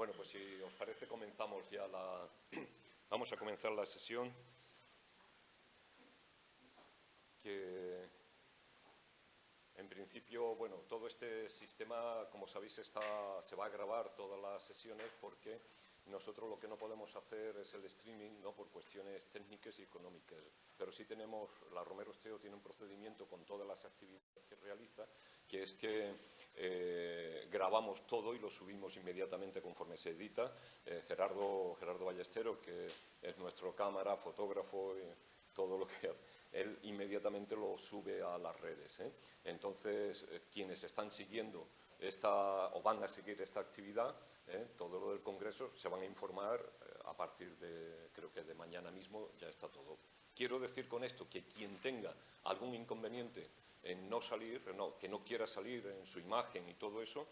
Bueno, pues si os parece comenzamos ya vamos a comenzar la sesión que en principio, bueno, todo este sistema, como sabéis, se va a grabar todas las sesiones porque nosotros lo que no podemos hacer es el streaming, no por cuestiones técnicas y económicas, pero sí tenemos, la Romero Esteo tiene un procedimiento con todas las actividades que realiza, que es que grabamos todo y lo subimos inmediatamente conforme se edita. Gerardo Ballesteros, que es nuestro cámara, fotógrafo, todo lo que él inmediatamente lo sube a las redes. Entonces, quienes están siguiendo o van a seguir esta actividad, todo lo del Congreso, se van a informar a partir de, creo que de mañana mismo ya está todo. Quiero decir con esto que quien tenga algún inconveniente en no salir, que no quiera salir en su imagen y todo eso,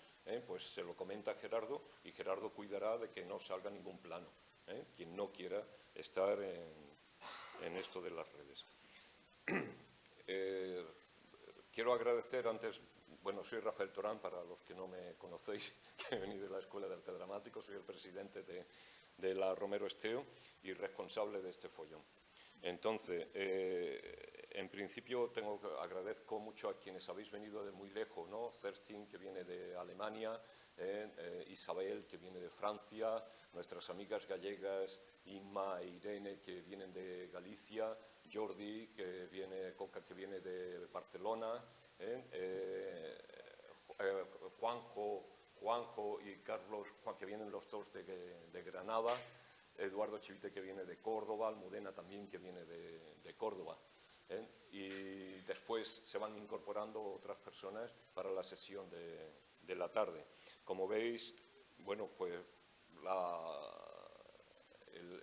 pues se lo comenta a Gerardo y Gerardo cuidará de que no salga ningún plano. Quien no quiera estar en esto de las redes. Quiero agradecer antes, bueno, soy Rafael Torán, para los que no me conocéis, que he venido de la Escuela de Arte Dramático, soy el presidente de la Romero Esteo y responsable de este follón. Entonces, en principio agradezco mucho a quienes habéis venido de muy lejos, ¿no? Cerstin, que viene de Alemania, Isabel, que viene de Francia, nuestras amigas gallegas, Inma e Irene, que vienen de Galicia, Jordi, Coca, que viene de Barcelona, Juanjo y Carlos, que vienen los dos de Granada, Eduardo Chivite, que viene de Córdoba, Almudena también, que viene de Córdoba. Y después se van incorporando otras personas para la sesión de la tarde. Como veis, bueno, pues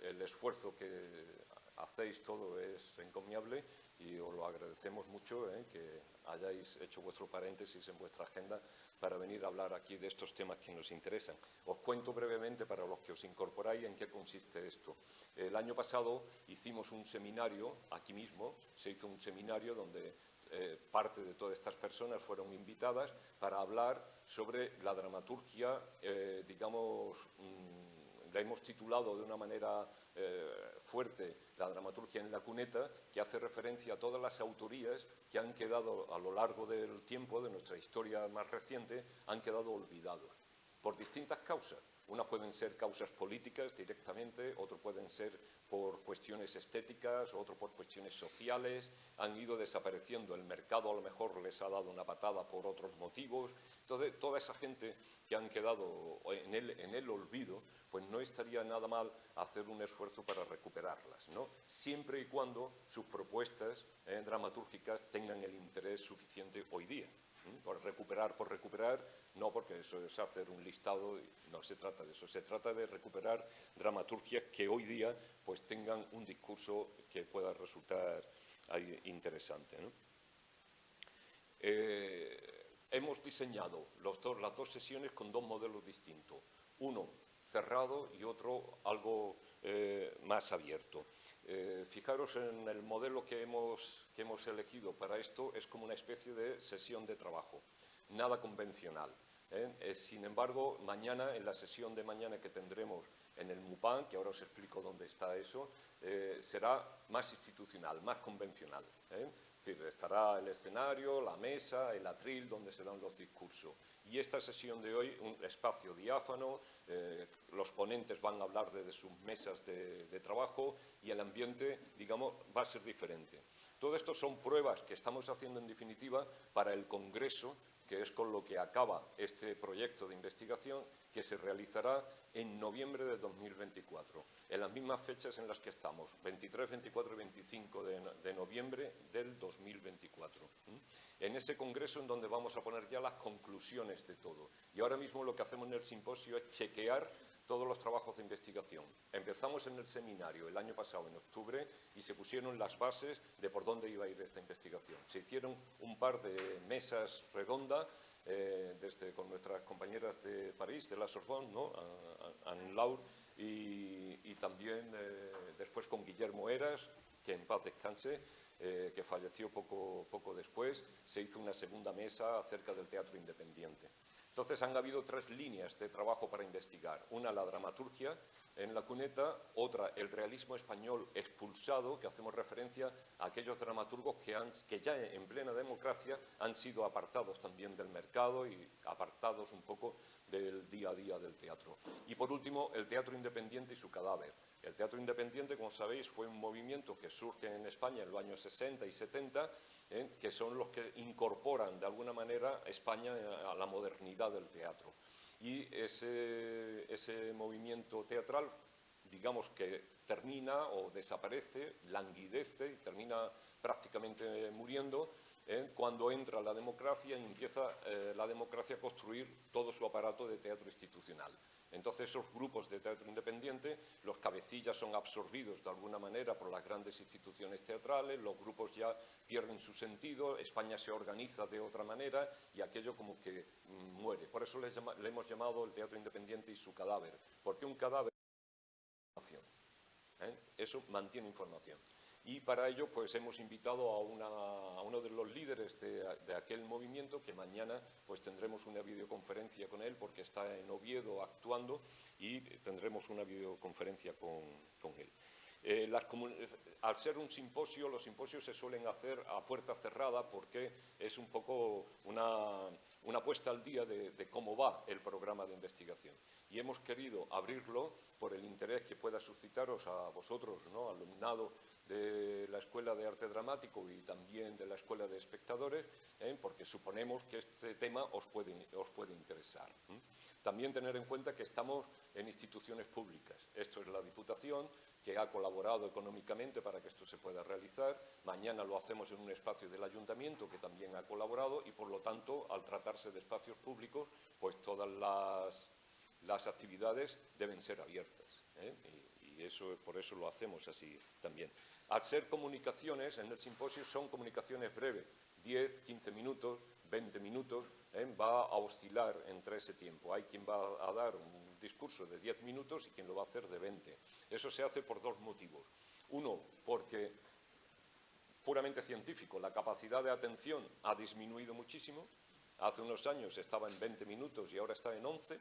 el esfuerzo que hacéis todo es encomiable y os lo agradecemos mucho, que hayáis hecho vuestro paréntesis en vuestra agenda para venir a hablar aquí de estos temas que nos interesan. Os cuento brevemente, para los que os incorporáis, en qué consiste esto. El año pasado hicimos un seminario, aquí mismo, se hizo un seminario donde parte de todas estas personas fueron invitadas para hablar sobre la dramaturgia, digamos, la hemos titulado de una manera fuerte, la dramaturgia en la cuneta, que hace referencia a todas las autorías que han quedado a lo largo del tiempo, de nuestra historia más reciente, han quedado olvidados por distintas causas. Unas pueden ser causas políticas directamente, otras pueden ser por cuestiones estéticas, otras por cuestiones sociales, han ido desapareciendo, el mercado a lo mejor les ha dado una patada por otros motivos. Entonces, toda esa gente que han quedado en el olvido, pues no estaría nada mal hacer un esfuerzo para recuperarlas, ¿no? Siempre y cuando sus propuestas dramatúrgicas tengan el interés suficiente hoy día. Por recuperar, no, porque eso es hacer un listado, no se trata de eso, se trata de recuperar dramaturgias que hoy día pues tengan un discurso que pueda resultar interesante, ¿no? Hemos diseñado las dos sesiones con dos modelos distintos, uno cerrado y otro algo más abierto. Fijaros en el modelo que hemos elegido para esto, es como una especie de sesión de trabajo, nada convencional. Sin embargo, mañana, en la sesión de mañana que tendremos en el MUPAN, que ahora os explico dónde está eso, será más institucional, más convencional. Es decir, estará el escenario, la mesa, el atril, donde se dan los discursos. Y esta sesión de hoy, un espacio diáfano, los ponentes van a hablar desde sus mesas de trabajo y el ambiente, digamos, va a ser diferente. Todo esto son pruebas que estamos haciendo en definitiva para el Congreso, que es con lo que acaba este proyecto de investigación, que se realizará en noviembre de 2024, en las mismas fechas en las que estamos, 23, 24 y 25 de noviembre del 2024. En ese congreso en donde vamos a poner ya las conclusiones de todo. Y ahora mismo lo que hacemos en el simposio es chequear todos los trabajos de investigación. Empezamos en el seminario el año pasado, en octubre, y se pusieron las bases de por dónde iba a ir esta investigación. Se hicieron un par de mesas redondas con nuestras compañeras de París, de la Sorbonne, ¿no? Anne Laure, y también después con Guillermo Heras, que en paz descanse, que falleció poco después. Se hizo una segunda mesa acerca del teatro independiente. Entonces han habido 3 líneas de trabajo para investigar. Una, la dramaturgia en la cuneta; otra, el realismo español expulsado, que hacemos referencia a aquellos dramaturgos que ya en plena democracia han sido apartados también del mercado y apartados un poco del día a día del teatro. Y por último, el teatro independiente y su cadáver. El teatro independiente, como sabéis, fue un movimiento que surge en España en los años 60 y 70, que son los que incorporan de alguna manera España a la modernidad del teatro. Y ese movimiento teatral, digamos que termina o desaparece, languidece y termina prácticamente muriendo cuando entra la democracia y empieza la democracia a construir todo su aparato de teatro institucional. Entonces esos grupos de teatro independiente, los cabecillas son absorbidos de alguna manera por las grandes instituciones teatrales, los grupos ya pierden su sentido, España se organiza de otra manera y aquello como que muere. Por eso le hemos llamado el teatro independiente y su cadáver, porque un cadáver es información, eso mantiene información. Y para ello pues hemos invitado a uno de los líderes de aquel movimiento, que mañana pues tendremos una videoconferencia con él porque está en Oviedo actuando y tendremos una videoconferencia con él. Al ser un simposio, los simposios se suelen hacer a puerta cerrada porque es un poco una puesta al día de cómo va el programa de investigación. Y hemos querido abrirlo por el interés que pueda suscitaros a vosotros, ¿no?, alumnado de la Escuela de Arte Dramático y también de la Escuela de Espectadores, porque suponemos que este tema os puede interesar. También tener en cuenta que estamos en instituciones públicas. Esto es la Diputación, que ha colaborado económicamente para que esto se pueda realizar. Mañana lo hacemos en un espacio del Ayuntamiento, que también ha colaborado, y por lo tanto, al tratarse de espacios públicos, pues todas las actividades deben ser abiertas, y por eso lo hacemos así también. Al ser comunicaciones, en el simposio son comunicaciones breves, 10, 15 minutos, 20 minutos, va a oscilar entre ese tiempo. Hay quien va a dar un discurso de 10 minutos y quien lo va a hacer de 20. Eso se hace por 2 motivos. Uno, porque puramente científico, la capacidad de atención ha disminuido muchísimo. Hace unos años estaba en 20 minutos y ahora está en 11.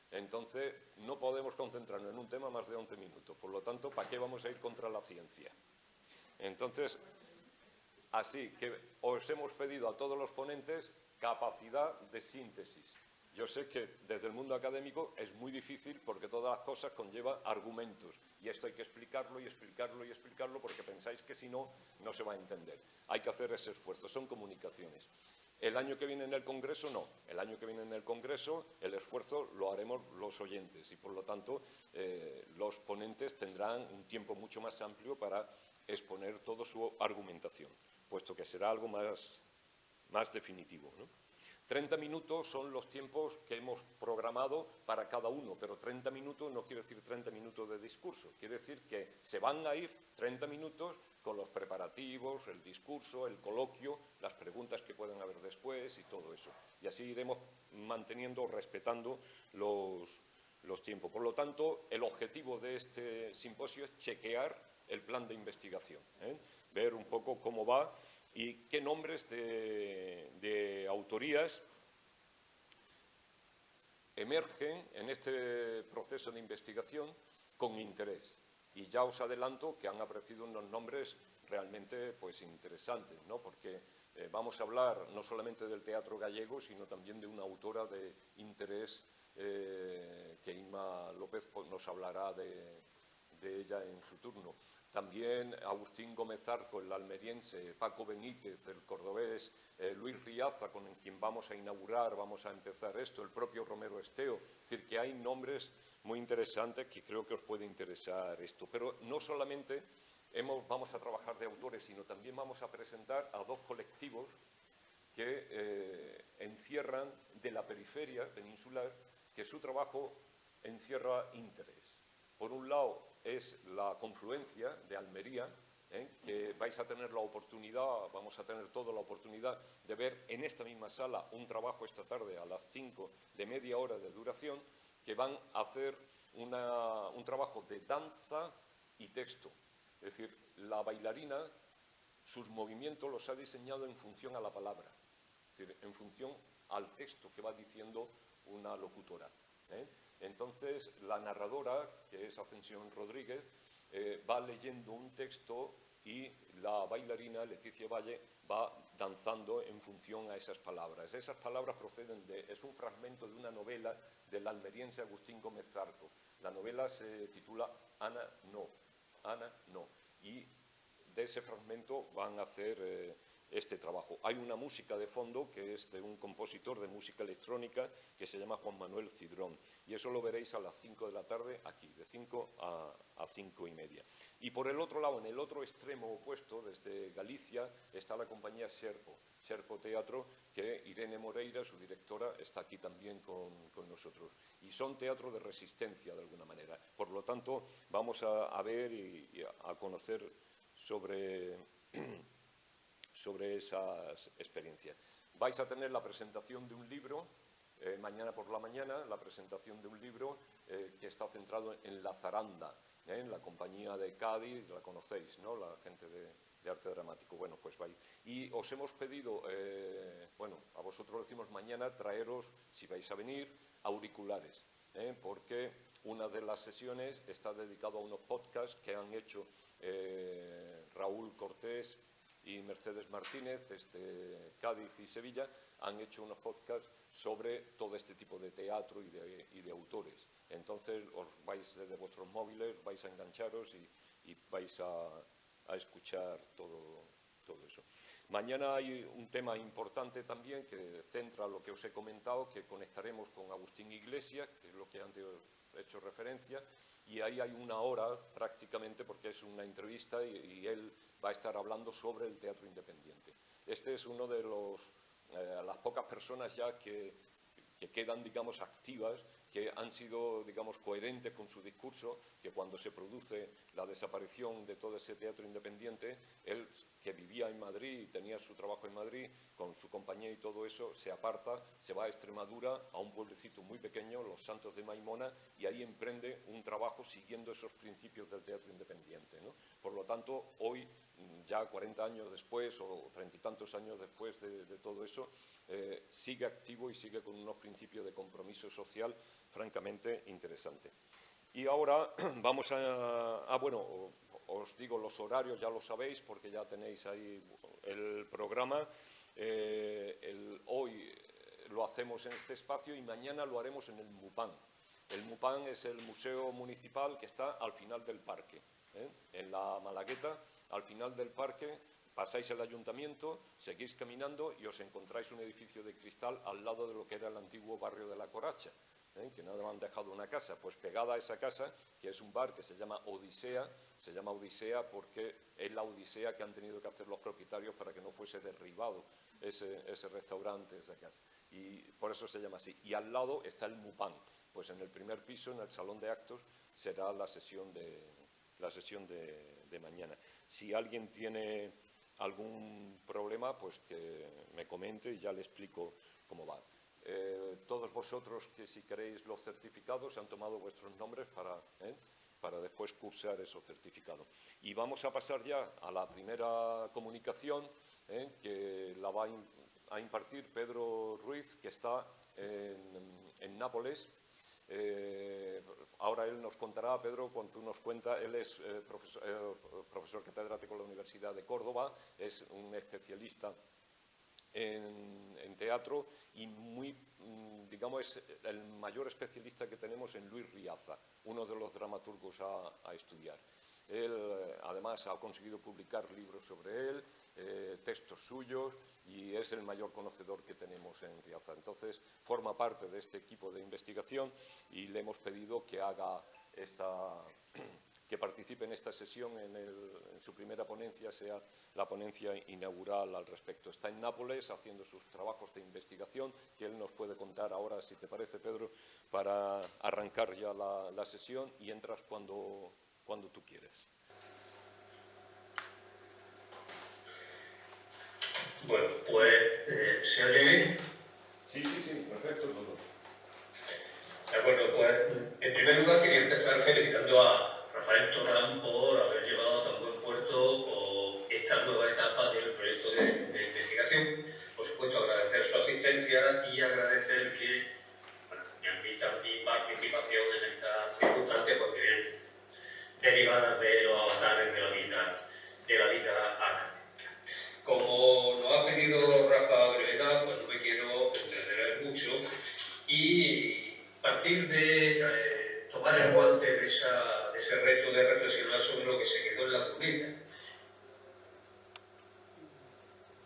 Entonces, no podemos concentrarnos en un tema más de 11 minutos. Por lo tanto, ¿para qué vamos a ir contra la ciencia? Entonces, así que os hemos pedido a todos los ponentes capacidad de síntesis. Yo sé que desde el mundo académico es muy difícil porque todas las cosas conllevan argumentos y esto hay que explicarlo y explicarlo y explicarlo porque pensáis que si no, no se va a entender. Hay que hacer ese esfuerzo, son comunicaciones. El año que viene en el Congreso, no. El año que viene en el Congreso, el esfuerzo lo haremos los oyentes y, por lo tanto, los ponentes tendrán un tiempo mucho más amplio para exponer toda su argumentación, puesto que será algo más definitivo, ¿no? 30 minutos son los tiempos que hemos programado para cada uno, pero 30 minutos no quiere decir 30 minutos de discurso, quiere decir que se van a ir 30 minutos con los preparativos, el discurso, el coloquio, las preguntas que pueden haber después y todo eso. Y así iremos manteniendo, respetando los tiempos. Por lo tanto, el objetivo de este simposio es chequear el plan de investigación, ver un poco cómo va y qué nombres de autorías emergen en este proceso de investigación con interés. Y ya os adelanto que han aparecido unos nombres realmente pues, interesantes, ¿no? Porque vamos a hablar no solamente del teatro gallego, sino también de una autora de interés que Inma López pues, nos hablará de ella en su turno. También Agustín Gómez Arco, el almeriense, Paco Benítez, el cordobés, Luis Riaza, con quien vamos a inaugurar, vamos a empezar esto, el propio Romero Esteo. Es decir, que hay nombres muy interesantes que creo que os puede interesar esto. Pero no solamente vamos a trabajar de autores, sino también vamos a presentar a 2 colectivos que encierran de la periferia peninsular, que su trabajo encierra interés. Por un lado, es la confluencia de Almería, que vais a tener la oportunidad, vamos a tener toda la oportunidad de ver en esta misma sala un trabajo esta tarde a las 5 de media hora de duración, que van a hacer un trabajo de danza y texto. Es decir, la bailarina, sus movimientos los ha diseñado en función a la palabra, es decir, en función al texto que va diciendo una locutora. Entonces, la narradora, que es Ascensión Rodríguez, va leyendo un texto y la bailarina, Leticia Valle, va danzando en función a esas palabras. Esas palabras proceden es un fragmento de una novela del almeriense Agustín Gómez Zarco. La novela se titula Ana no, y de ese fragmento van a hacer este trabajo. Hay una música de fondo que es de un compositor de música electrónica que se llama Juan Manuel Cidrón, y eso lo veréis a las 5 de la tarde aquí, de 5 a 5:30. Y por el otro lado, en el otro extremo opuesto, desde Galicia, está la compañía Serpo Teatro, que Irene Moreira, su directora, está aquí también con nosotros. Y son teatro de resistencia, de alguna manera. Por lo tanto, vamos a ver y a conocer sobre esas experiencias. Vais a tener la presentación de un libro, mañana por la mañana, la presentación de un libro que está centrado en la zaranda, en la compañía de Cádiz, la conocéis, ¿no? La gente de arte dramático. Bueno, pues vais. Y os hemos pedido, bueno, a vosotros decimos mañana, traeros, si vais a venir, auriculares, porque una de las sesiones está dedicada a unos podcasts que han hecho Raúl Cortés y Mercedes Martínez, desde Cádiz y Sevilla, han hecho unos podcasts sobre todo este tipo de teatro y de autores. Entonces, os vais desde vuestros móviles, vais a engancharos y vais a escuchar todo eso. Mañana hay un tema importante también que centra lo que os he comentado, que conectaremos con Agustín Iglesias, que es lo que antes he hecho referencia, y ahí hay una hora prácticamente, porque es una entrevista y él va a estar hablando sobre el teatro independiente. Este es uno de las pocas personas ya que quedan, digamos, activas, que han sido, digamos, coherentes con su discurso, que cuando se produce la desaparición de todo ese teatro independiente, él, que vivía en Madrid y tenía su trabajo en Madrid, con su compañía y todo eso, se aparta, se va a Extremadura, a un pueblecito muy pequeño, Los Santos de Maimona, y ahí emprende un trabajo siguiendo esos principios del teatro independiente, ¿no? Por lo tanto, hoy, ya 40 años después, o 30 y tantos años después de todo eso, sigue activo y sigue con unos principios de compromiso social francamente interesante. Y ahora vamos bueno, os digo los horarios, ya lo sabéis, porque ya tenéis ahí el programa. Hoy lo hacemos en este espacio y mañana lo haremos en el MUPAN. El MUPAN es el museo municipal que está al final del parque, en la Malagueta, al final del parque. Pasáis el ayuntamiento, seguís caminando y os encontráis un edificio de cristal al lado de lo que era el antiguo barrio de La Coracha, que nada más han dejado una casa. Pues pegada a esa casa, que es un bar que se llama Odisea, se llama Odisea porque es la odisea que han tenido que hacer los propietarios para que no fuese derribado ese restaurante, esa casa. Y por eso se llama así. Y al lado está el MUPAN. Pues en el primer piso, en el salón de actos, será la sesión de mañana. Si alguien tiene algún problema, pues que me comente y ya le explico cómo va. Todos vosotros que si queréis los certificados han tomado vuestros nombres para después cursar esos certificados. Y vamos a pasar ya a la primera comunicación que la va a impartir Pedro Ruiz, que está en Nápoles. Ahora él nos contará, Pedro, cuando tú nos cuentas, él es profesor catedrático de la Universidad de Córdoba, es un especialista en teatro y digamos, es el mayor especialista que tenemos en Luis Riaza, uno de los dramaturgos a estudiar. Él, además, ha conseguido publicar libros sobre él, textos suyos, y es el mayor conocedor que tenemos en Riaza. Entonces, forma parte de este equipo de investigación y le hemos pedido que que participe en esta sesión, en su primera ponencia, sea la ponencia inaugural al respecto. Está en Nápoles haciendo sus trabajos de investigación, que él nos puede contar ahora, si te parece, Pedro, para arrancar ya la sesión, y entras cuando tú quieres. Bueno, pues, ¿se oye bien? Sí, perfecto todo. De acuerdo, pues, en primer lugar quería empezar felicitando a Rafael Torrán por haber llevado a tan buen puerto esta nueva etapa del proyecto de investigación. Por supuesto, agradecer su asistencia y agradecer que, bueno, mi participación en esta circunstancia, porque bien derivadas de los avatares de la vida académica. Como nos ha pedido Rafa brevedad, pues no me quiero entretener mucho y partir de tomar el guante de ese reto de reflexionar sobre lo que se quedó en la cuneta.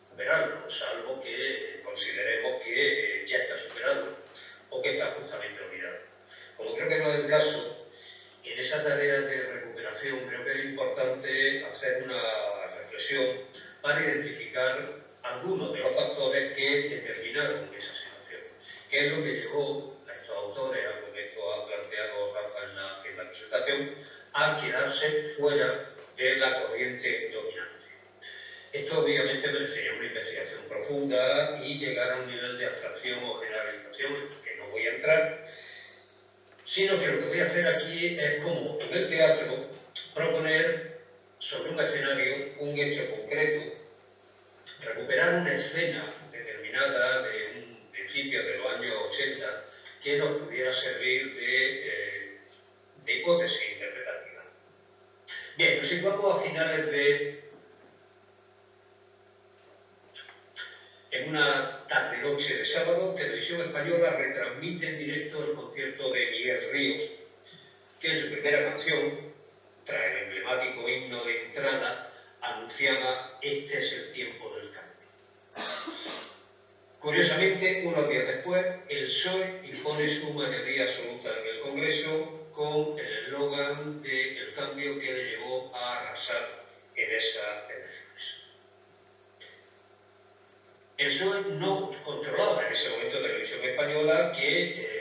Superarlo, salvo que consideremos que ya está superado o que está justamente olvidado. Como creo que no es el caso, en esa tarea de recuperación creo que es importante hacer una reflexión para identificar algunos de los factores que determinaron esa situación. ¿Qué es lo que llevó a estos autores, algo que esto ha planteado Rafa en la presentación, a quedarse fuera de la corriente dominante? Esto obviamente merecería una investigación profunda y llegar a un nivel de abstracción o generalización en el que no voy a entrar, sino que lo que voy a hacer aquí es como en el teatro proponer sobre un escenario un hecho concreto, recuperar una escena determinada de un principio de los años 80 que nos pudiera servir de hipótesis interpretativa. Bien, nos situamos a finales en una tarde-noche de sábado, Televisión Española retransmite en directo el concierto de Miguel Ríos, que en su primera canción, tras el emblemático himno de entrada, anunciaba "Este es el tiempo del cambio". Curiosamente, unos días después, el PSOE impone su mayoría absoluta en el Congreso con el eslogan de "el cambio que le llevó a arrasar en esas elecciones". El PSOE no controlaba en ese momento Televisión Española, que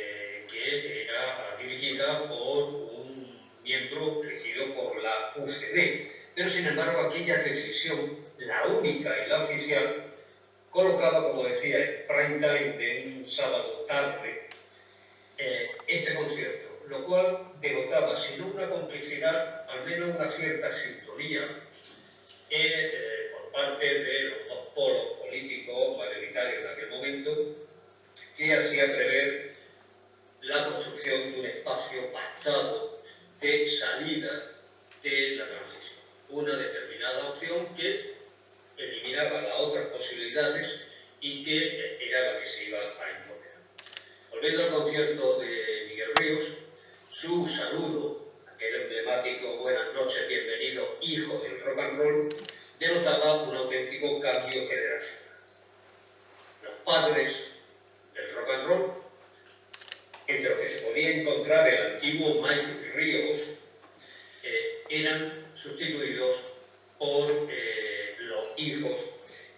era dirigida por un miembro elegido por la UCD, pero sin embargo aquella televisión, la única y la oficial, colocaba, como decía, en prime time de un sábado tarde este concierto, lo cual denotaba, si no una complicidad, al menos una cierta sintonía por parte de los dos polos políticos mayoritarios en aquel momento, que hacía prever la construcción de un espacio pactado de salida de la transición. Una determinada opción que eliminaba las otras posibilidades y que era la que se iba a imponer. Volviendo al concierto de Miguel Ríos, su saludo, aquel emblemático "buenas noches, bienvenido, hijo del rock and roll", denotaba un auténtico cambio generacional. Los padres del rock and roll, entre los que se podía encontrar el antiguo Mike Ríos, eran sustituidos por los hijos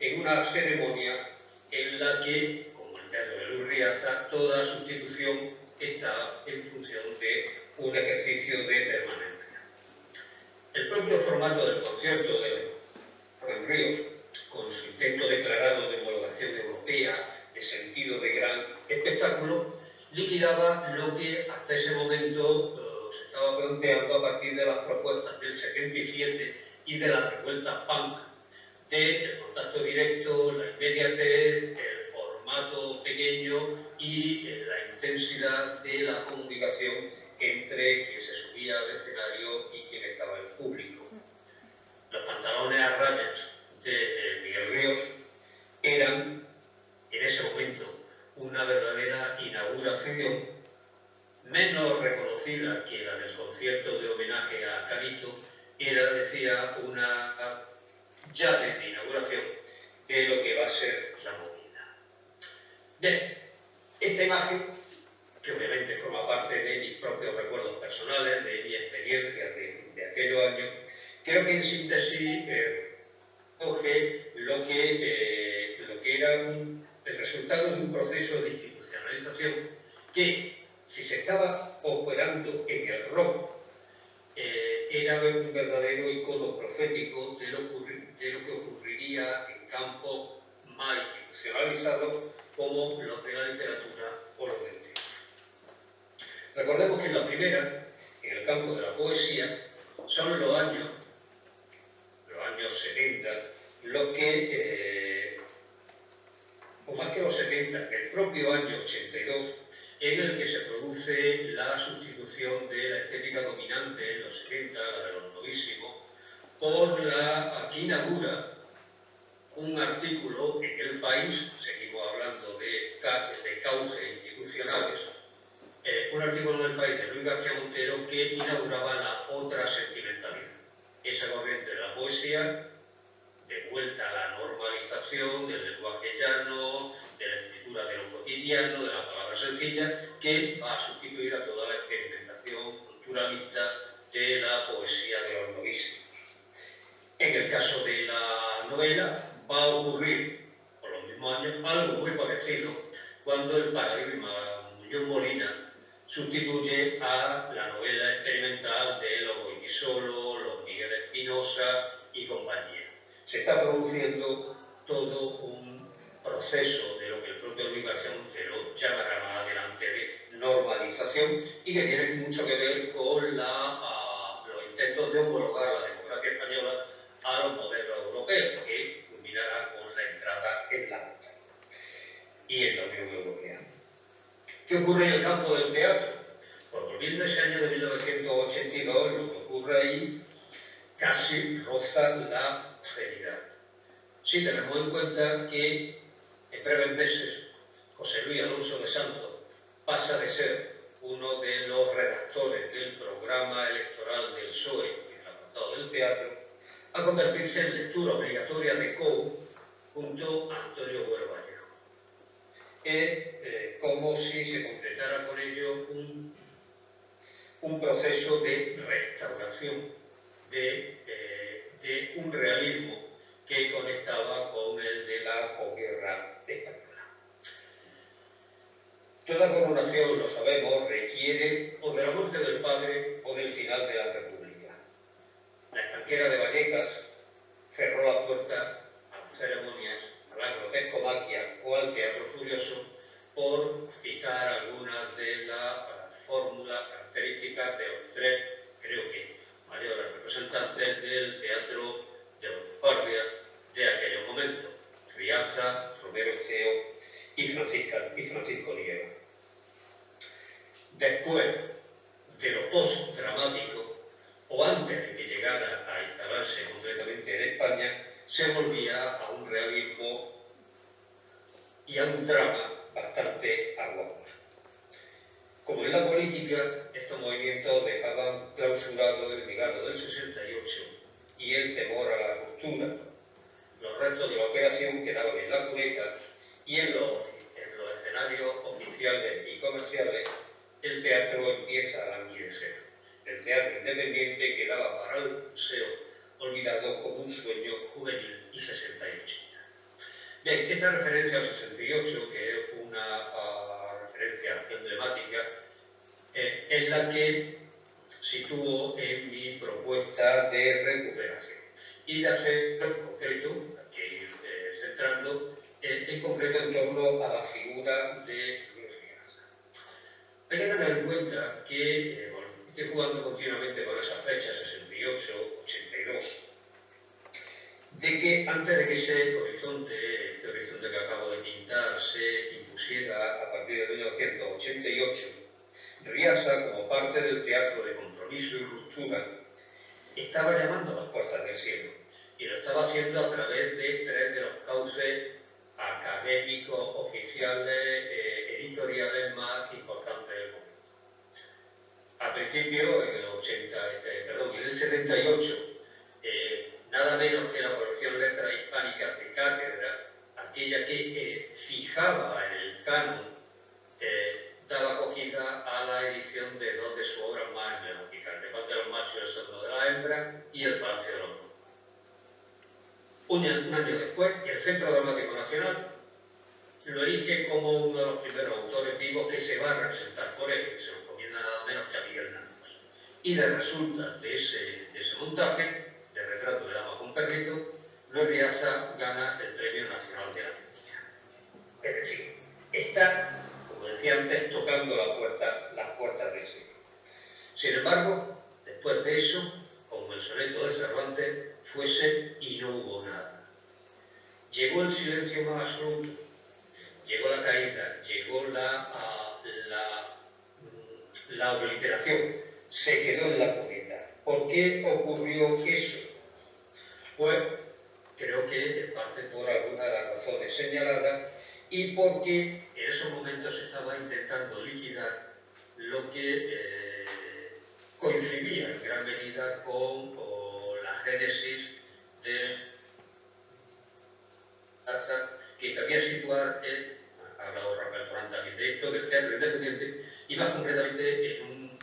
en una ceremonia en la que, como el teatro de Luis Riaza, toda sustitución está en función de un ejercicio de permanencia. El propio formato del concierto de Ríos, con su intento declarado de homologación europea, de sentido de gran espectáculo, liquidaba lo que hasta ese momento se estaba planteando a partir de las propuestas del 77 y de la revuelta punk, del contacto directo, la inmediatez, el formato pequeño y la intensidad de la comunicación entre quien se subía al escenario y quien estaba en público. Los pantalones a rayas de Miguel Ríos eran, en ese momento, una verdadera inauguración, menos reconocida que la del concierto de homenaje a Carito, era, decía, una llave de inauguración de lo que va a ser la movida. Bien, esta imagen, que obviamente forma parte de mis propios recuerdos personales, de mi experiencia de aquellos años, creo que en síntesis coge lo que era el resultado de un proceso de institucionalización que, si se estaba operando en el rock, era un verdadero icono profético de lo que ocurriría en campos más institucionalizados como los de la literatura o los del teatro. Recordemos que en la primera, en el campo de la poesía, son los años 70, los que, o más que los 70, el propio año 82, en el que se produce la sustitución de la estética dominante en los 70, la de los novísimos, por la que inaugura un artículo en El País, seguimos hablando de cauces institucionales, un artículo en El País de Luis García Montero que inauguraba la otra sentimentalidad, esa corriente de la poesía de vuelta a la normalización del lenguaje llano, de la escritura de lo cotidiano, de la palabra sencilla, que va a sustituir a toda la experimentación culturalista de la poesía de los novísimos. En el caso de la novela, va a ocurrir, por los mismos años, algo muy parecido cuando el paradigma Muñoz Molina sustituye a la novela experimental de los Goytisolo, los Miguel Espinosa y compañía. Se está produciendo todo un proceso de lo que el propio Luis García Montero llamará más adelante de normalización y que tiene mucho que ver con los intentos de homologar la democracia española a los modelos europeos, que culminará con la entrada en la OTAN y en la Unión Europea. ¿Qué ocurre en el campo del teatro? Pues volviendo a ese año de 1982, lo que ocurre ahí casi roza la obscenidad. Si tenemos en cuenta que en breves meses José Luis Alonso de Santos pasa de ser uno de los redactores del programa electoral del PSOE en el apartado del teatro a convertirse en lectura obligatoria de COU junto a Antonio Güero Vallejo. Como si se completara con ello un proceso de restauración de un realismo que conectaba con el de la posguerra española. Toda coronación, lo sabemos, requiere o de la muerte del padre o del final de la República. La estanquera de Vallecas cerró la puerta a las ceremonias, a la grotescomaquia o al teatro furioso, por citar algunas de las fórmulas características de los tres, creo que, mayores representantes del teatro de vanguardia de aquellos momentos: Riaza, Romero Esteo y Francisco Liera. Después de lo post-dramático, o antes de que llegara a instalarse completamente en España, se volvía a un realismo y a un drama bastante agudo. Como en la política, estos movimientos dejaban clausurado el legado del 68 y el temor a la ruptura. Los restos de la operación quedaban en la cuneta y en los escenarios oficiales y comerciales el teatro empieza a languidecer. El teatro independiente quedaba para el museo olvidado como un sueño juvenil y 68. Bien, esta referencia al 68, que es una referencia emblemática, es la que sitúo en mi propuesta de recuperación y de hacer en concreto, aquí centrando en concreto en torno a la figura de Luis Riaza. Hay que tener en cuenta que estoy jugando continuamente con esas fechas, 68, 82, de que antes de que este horizonte que acabo de pintar se impusiera a partir de 1988, Riaza, como parte del teatro de compromiso y ruptura, estaba llamando a las puertas del cielo, y lo estaba haciendo a través de tres de los cauces académicos, oficiales, editoriales más importantes del momento. Al principio, en el 78, nada menos que la colección Letras Hispánicas de Cátedra, aquella que fijaba en el canon, daba acogida a la edición de dos de sus obras más emblemáticas: El debate de los machos y el sonido de la hembra y El Palacio de los Monos. Un año después, el Centro Dramático Nacional lo elige como uno de los primeros autores vivos que se va a representar por él, que se lo encomienda nada menos que a Miguel Nández. Y resulta de ese montaje, de retrato de dama con perrito, Luis Riaza gana el Premio Nacional de la Crítica. Es decir, está, como decía antes, tocando las puertas del siglo. Sin embargo, después de eso, como el soneto de Cervantes, fuese y no hubo nada. Llegó el silencio más absoluto, llegó la caída, llegó la la obliteración, se quedó en la cuneta. ¿Por qué ocurrió eso? Pues creo que en parte por alguna de las razones señaladas y porque en esos momentos se estaba intentando liquidar lo que coincidía en gran medida con la génesis de que quería situar ha hablado Rafael Torrán también de esto, del teatro independiente, y más concretamente en un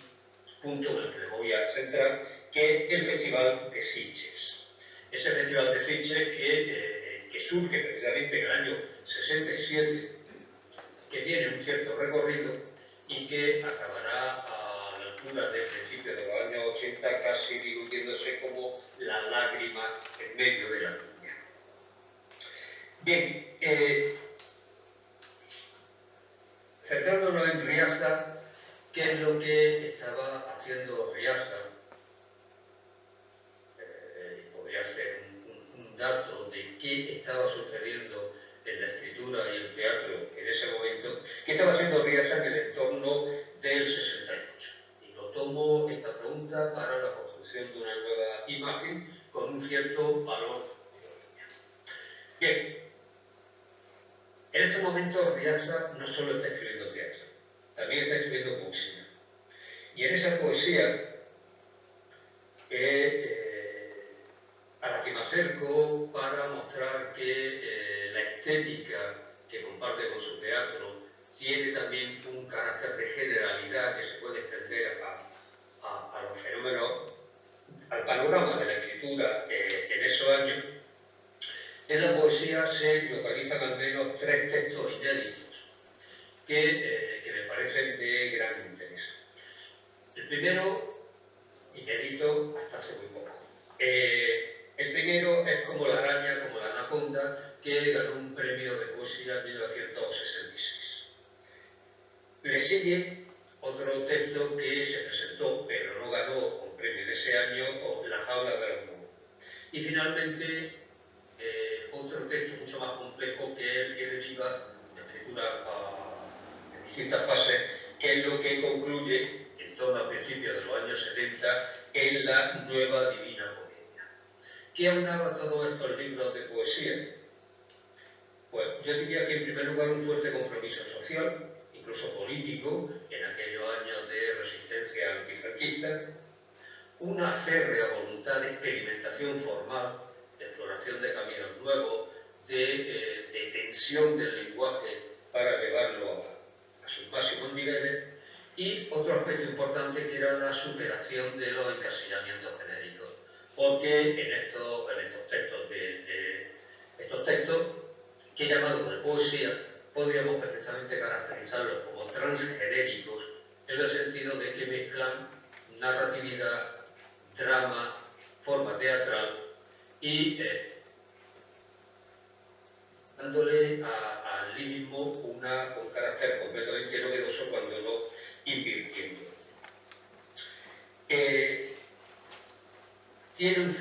punto en el que me voy a centrar, que es el Festival de Sitges. Ese Festival de Sitges que surge precisamente en el año 67, que tiene un cierto recorrido y que acabará a la altura del principio de los años 80 casi diluyéndose como la lágrima en medio de la línea. Bien, centrándonos en Riaza, ¿qué es lo que estaba haciendo Riaza? Podría ser un dato de qué estaba sucediendo en la escritura y el teatro en ese momento. ¿Qué estaba haciendo Riaza en el entorno del 68? Y lo tomo esta pregunta para la construcción de una nueva imagen con un cierto valor. Bien, en estos momentos Riaza no solo está escribiendo teatro, también está escribiendo poesía. Y en esa poesía a la que me acerco para mostrar que la estética que comparte con su teatro tiene también un carácter de generalidad que se puede extender a los fenómenos, al panorama de la escritura en esos años. En la poesía se localizan al menos 3 textos inéditos que me parecen de gran interés. El primero, inédito hasta hace muy poco. El primero es Como la araña, como la anaconda, que ganó un premio de poesía en 1966. Le sigue otro texto que se presentó, pero no ganó un premio en ese año, La jaula de los monos. Y finalmente, otro texto mucho más complejo que es el que deriva de escritura en distintas fases, que es lo que concluye en torno a principios de los años 70 en la Nueva Divina Comedia. ¿Qué aunaba todos estos libros de poesía? Pues yo diría que en primer lugar un fuerte compromiso social, incluso político, en aquellos años de resistencia antifranquista, una férrea voluntad de experimentación formal, de exploración de caminos nuevos, de tensión del lenguaje para llevarlo a sus máximos niveles, y otro aspecto importante que era la superación de los encasillamientos genéricos, porque en estos textos que he llamado de poesía podríamos perfectamente caracterizarlos como transgenéricos, en el sentido de que mezclan narratividad, drama, forma teatral y dándole al lirismo un carácter completamente novedoso cuando lo invirtiendo. Tiene un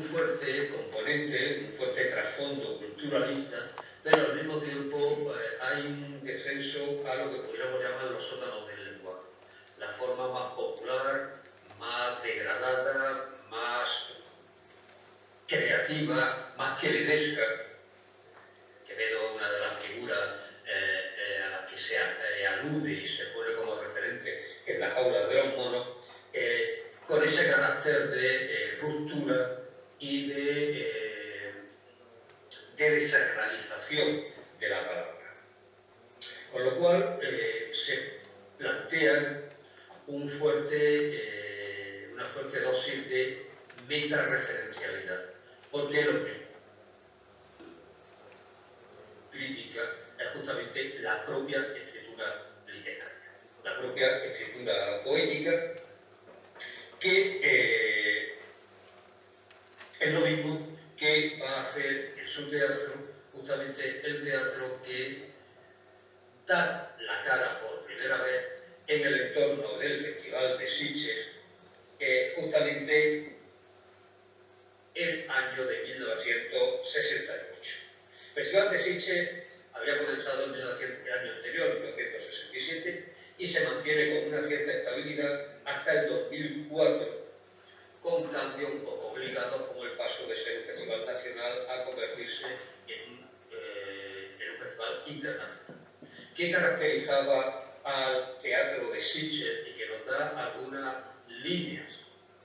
fuerte componente, un fuerte trasfondo culturalista, pero al mismo tiempo hay un descenso a lo que podríamos llamar los sótanos del lenguaje. La forma más popular, más degradada, más creativa, más quevedesca. Quevedo, una de las figuras a las que se alude y se pone como referente en La jaula de los monos, con ese carácter de ruptura y de desacralización de la palabra. Con lo cual se plantea una fuerte dosis de metareferencialidad, porque lo que crítica es justamente la propia escritura literaria, la propia escritura poética, que es lo mismo que va a hacer en su teatro, justamente el teatro que da la cara por primera vez en el entorno del Festival de Sitges, justamente el año de 1968. El Festival de Sitges había comenzado en el año anterior, 1967, y se mantiene con una cierta estabilidad hasta el 2004, con cambios un poco obligados como el paso de ser un festival nacional a convertirse en un festival internacional. ¿Qué caracterizaba al teatro de Sitges y que nos da algunas líneas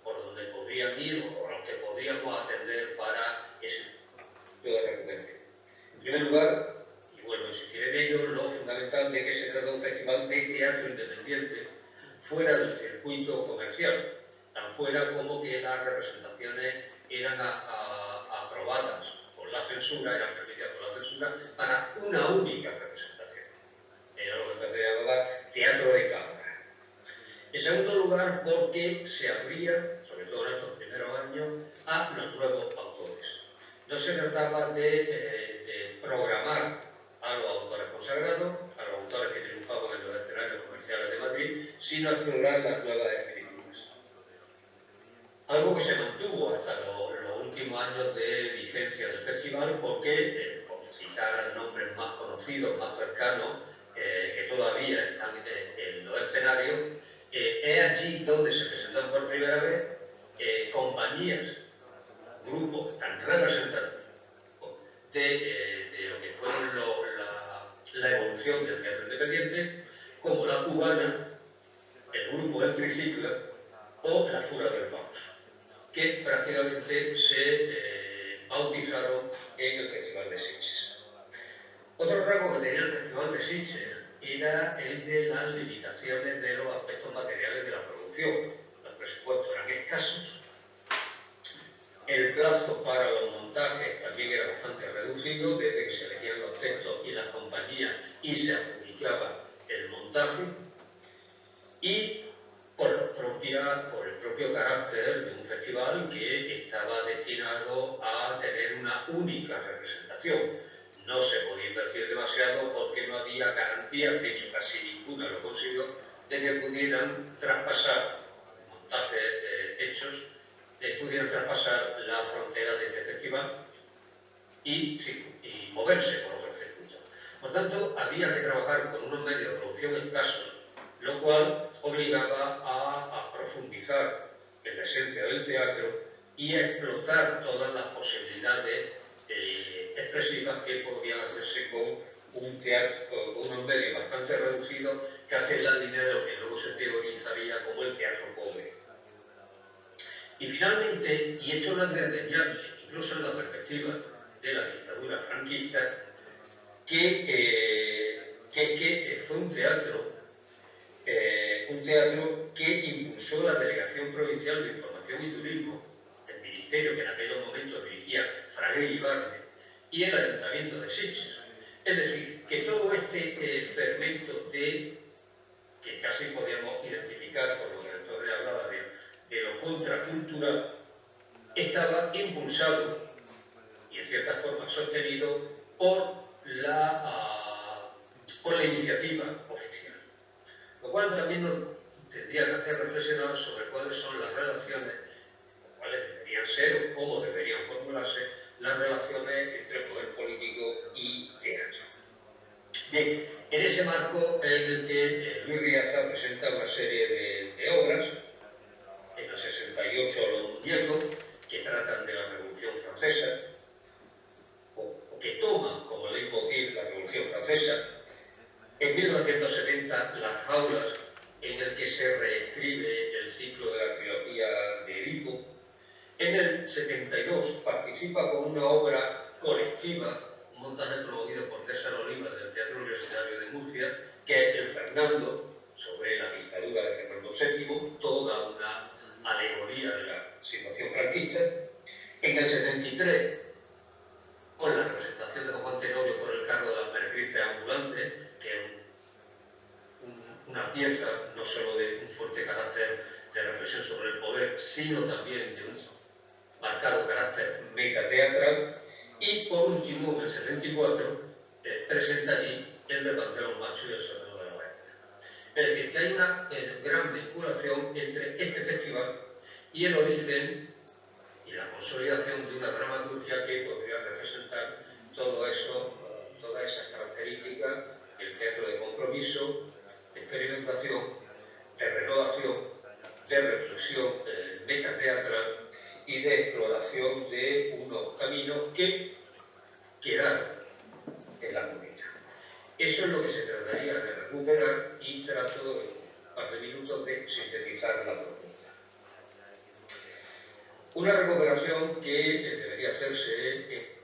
por donde podrían ir o por los que podríamos atender para ese tipo de recuperación? En primer lugar, y vuelvo a insistir en ello, lo fundamental de que se trata de un festival de teatro independiente fuera del circuito comercial, tan fuera como que las representaciones eran aprobadas por la censura, eran permitidas por la censura para una única representación. Era lo que se llamaba teatro de cámara. En segundo lugar, porque se abría, sobre todo en estos primeros años, a los nuevos autores. No se trataba de programar a los autores consagrados, a los autores que triunfaban en los escenarios comerciales de Madrid, sino explorar las nuevas escrituras. Algo que se mantuvo hasta los últimos años de vigencia del festival, porque, por citar nombres más conocidos, más cercanos, que todavía están en los escenarios, es allí donde se presentan por primera vez compañías, grupos tan representativos de lo que fueron la evolución del teatro independiente, como la cubana, el grupo El Triciclo o la Fura del Vamos, que prácticamente se bautizaron en el Festival de Sitges. Otro rasgo que tenía el Festival de Sitges era el de las limitaciones de los aspectos materiales de la producción. Los presupuestos eran escasos, el plazo para los montajes también era bastante reducido, desde que se elegían los textos y las compañías y se adjudicaba el montaje, y por el propio carácter de un festival que estaba destinado a tener una única representación. No se podía invertir demasiado porque no había garantías, de hecho casi ninguna lo consiguió, de que pudieran traspasar montajes hechos, pudieran traspasar la frontera de este festival y moverse por otros circuitos. Por tanto, había que trabajar con unos medios de producción escasos, lo cual obligaba a profundizar en la esencia del teatro y a explotar todas las posibilidades expresivas que podían hacerse con un teatro, con unos medios bastante reducidos, que hacen la línea de lo que luego se teorizaría como el teatro pobre. Y finalmente, y esto no es desdeñable, incluso en la perspectiva de la dictadura franquista, que fue un teatro que impulsó la Delegación Provincial de Información y Turismo, el ministerio que en aquellos momentos dirigía Fraguer Ibarne, y el Ayuntamiento de Sitges. Es decir, que todo este fermento que casi podíamos identificar, por lo que entonces hablaba de lo contracultural, estaba impulsado y en cierta forma sostenido por la iniciativa oficial. Lo cual también nos tendría que hacer reflexionar sobre cuáles son las relaciones, cuáles deberían ser o cómo deberían formularse las relaciones entre poder político y teatro. Bien, en ese marco en el que Luis Riaza presenta una serie de obras, en el 68 Los Muñecos, que tratan de la Revolución Francesa, o que toman como leitmotiv la Revolución Francesa. En 1970, Las Jaulas, en el que se reescribe el ciclo de la trilogía de Edipo. En el 72 participa con una obra colectiva, un montaje promovido por César Olivas del Teatro Universitario de Murcia, que es El Fernando, sobre la dictadura de Fernando VII, toda una alegoría de la situación franquista. En el 73, con la representación de Juan Tenorio por el cargo de las meretrices ambulantes, que es una pieza no solo de un fuerte carácter de reflexión sobre el poder, sino también de un marcado carácter metateatral. Y por último, en el 74, presenta allí el de Panteón Macho y el Sonido de la Oeste. Es decir, que hay una gran vinculación entre este festival y el origen y la consolidación de una dramaturgia que podría representar todo eso, todas esas características, el teatro de compromiso, de experimentación, de renovación, de reflexión metateatral y de exploración de unos caminos que quedaron en la comunidad. Eso es lo que se trataría de recuperar y trato en un par de minutos de sintetizar la propuesta. Una recuperación que debería hacerse en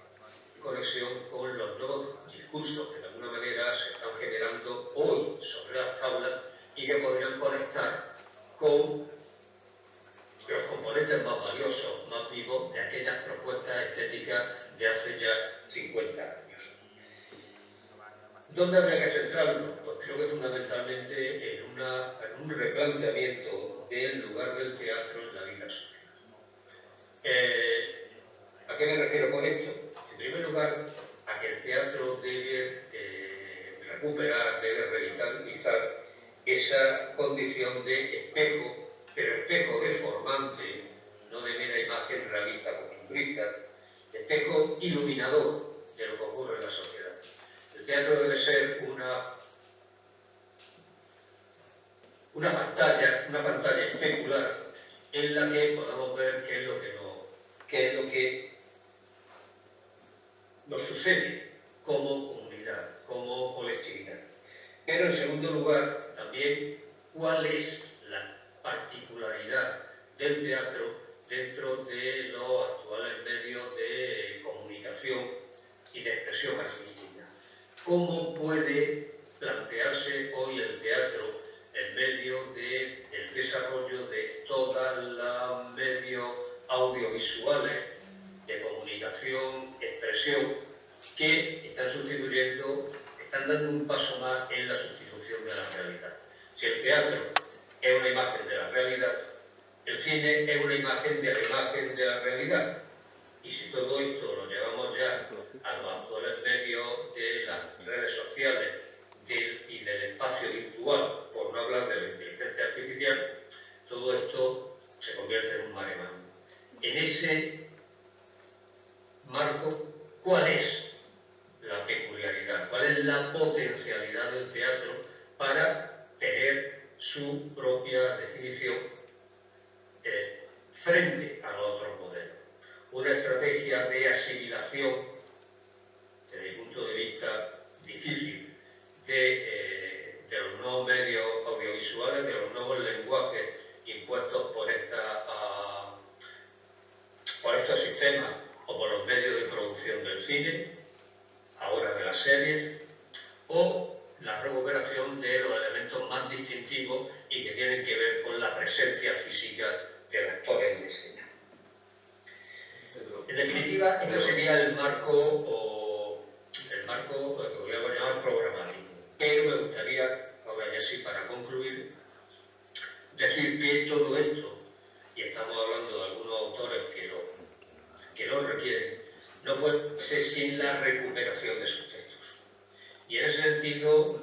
conexión con los nuevos discursos que de alguna manera se están generando hoy sobre las tablas y que podrían conectar con los componentes más valiosos, más vivos de aquellas propuestas estéticas de hace ya 50 años. ¿Dónde habría que centrarnos? Pues creo que fundamentalmente en un replanteamiento del lugar del teatro en la vida social. ¿A qué me refiero con esto? En primer lugar, a que el teatro debe recuperar, debe revitalizar esa condición de espejo, pero espejo deformante, no de mera imagen realista costumbrista, espejo iluminador de lo que ocurre en la sociedad. El teatro debe ser una pantalla especular en la que podamos ver qué es lo que nos sucede como comunidad, como colectividad. Pero en segundo lugar, también, cuál es la particularidad del teatro dentro de los actuales medios de comunicación y de expresión artística. ¿Cómo puede plantearse hoy el teatro en medio del desarrollo de todos los medios audiovisuales de comunicación, expresión, que están dando un paso más en la sustitución de la realidad? Si el teatro es una imagen de la realidad, el cine es una imagen de la realidad. Y si todo esto lo llevamos ya a los actuales medios de las redes sociales y del espacio virtual, por no hablar de la inteligencia artificial, todo esto se convierte en un maremoto. En ese marco, ¿cuál es la peculiaridad? ¿Cuál es la potencialidad del teatro para tener su propia definición frente a los otros modelos? Una estrategia de asimilación, desde mi punto de vista difícil, de los nuevos medios audiovisuales, de los nuevos lenguajes impuestos por estos sistemas o por los medios de producción del cine, ahora de las series, o la recuperación de los elementos más distintivos y que tienen que ver con la presencia física del actor en escena. En definitiva, esto sería el marco que voy a llamar programático. Pero me gustaría, ahora ya sí, para concluir, decir que todo esto, y estamos hablando de algunos autores que lo requieren, no puede ser sin la recuperación de sus textos. Y en ese sentido,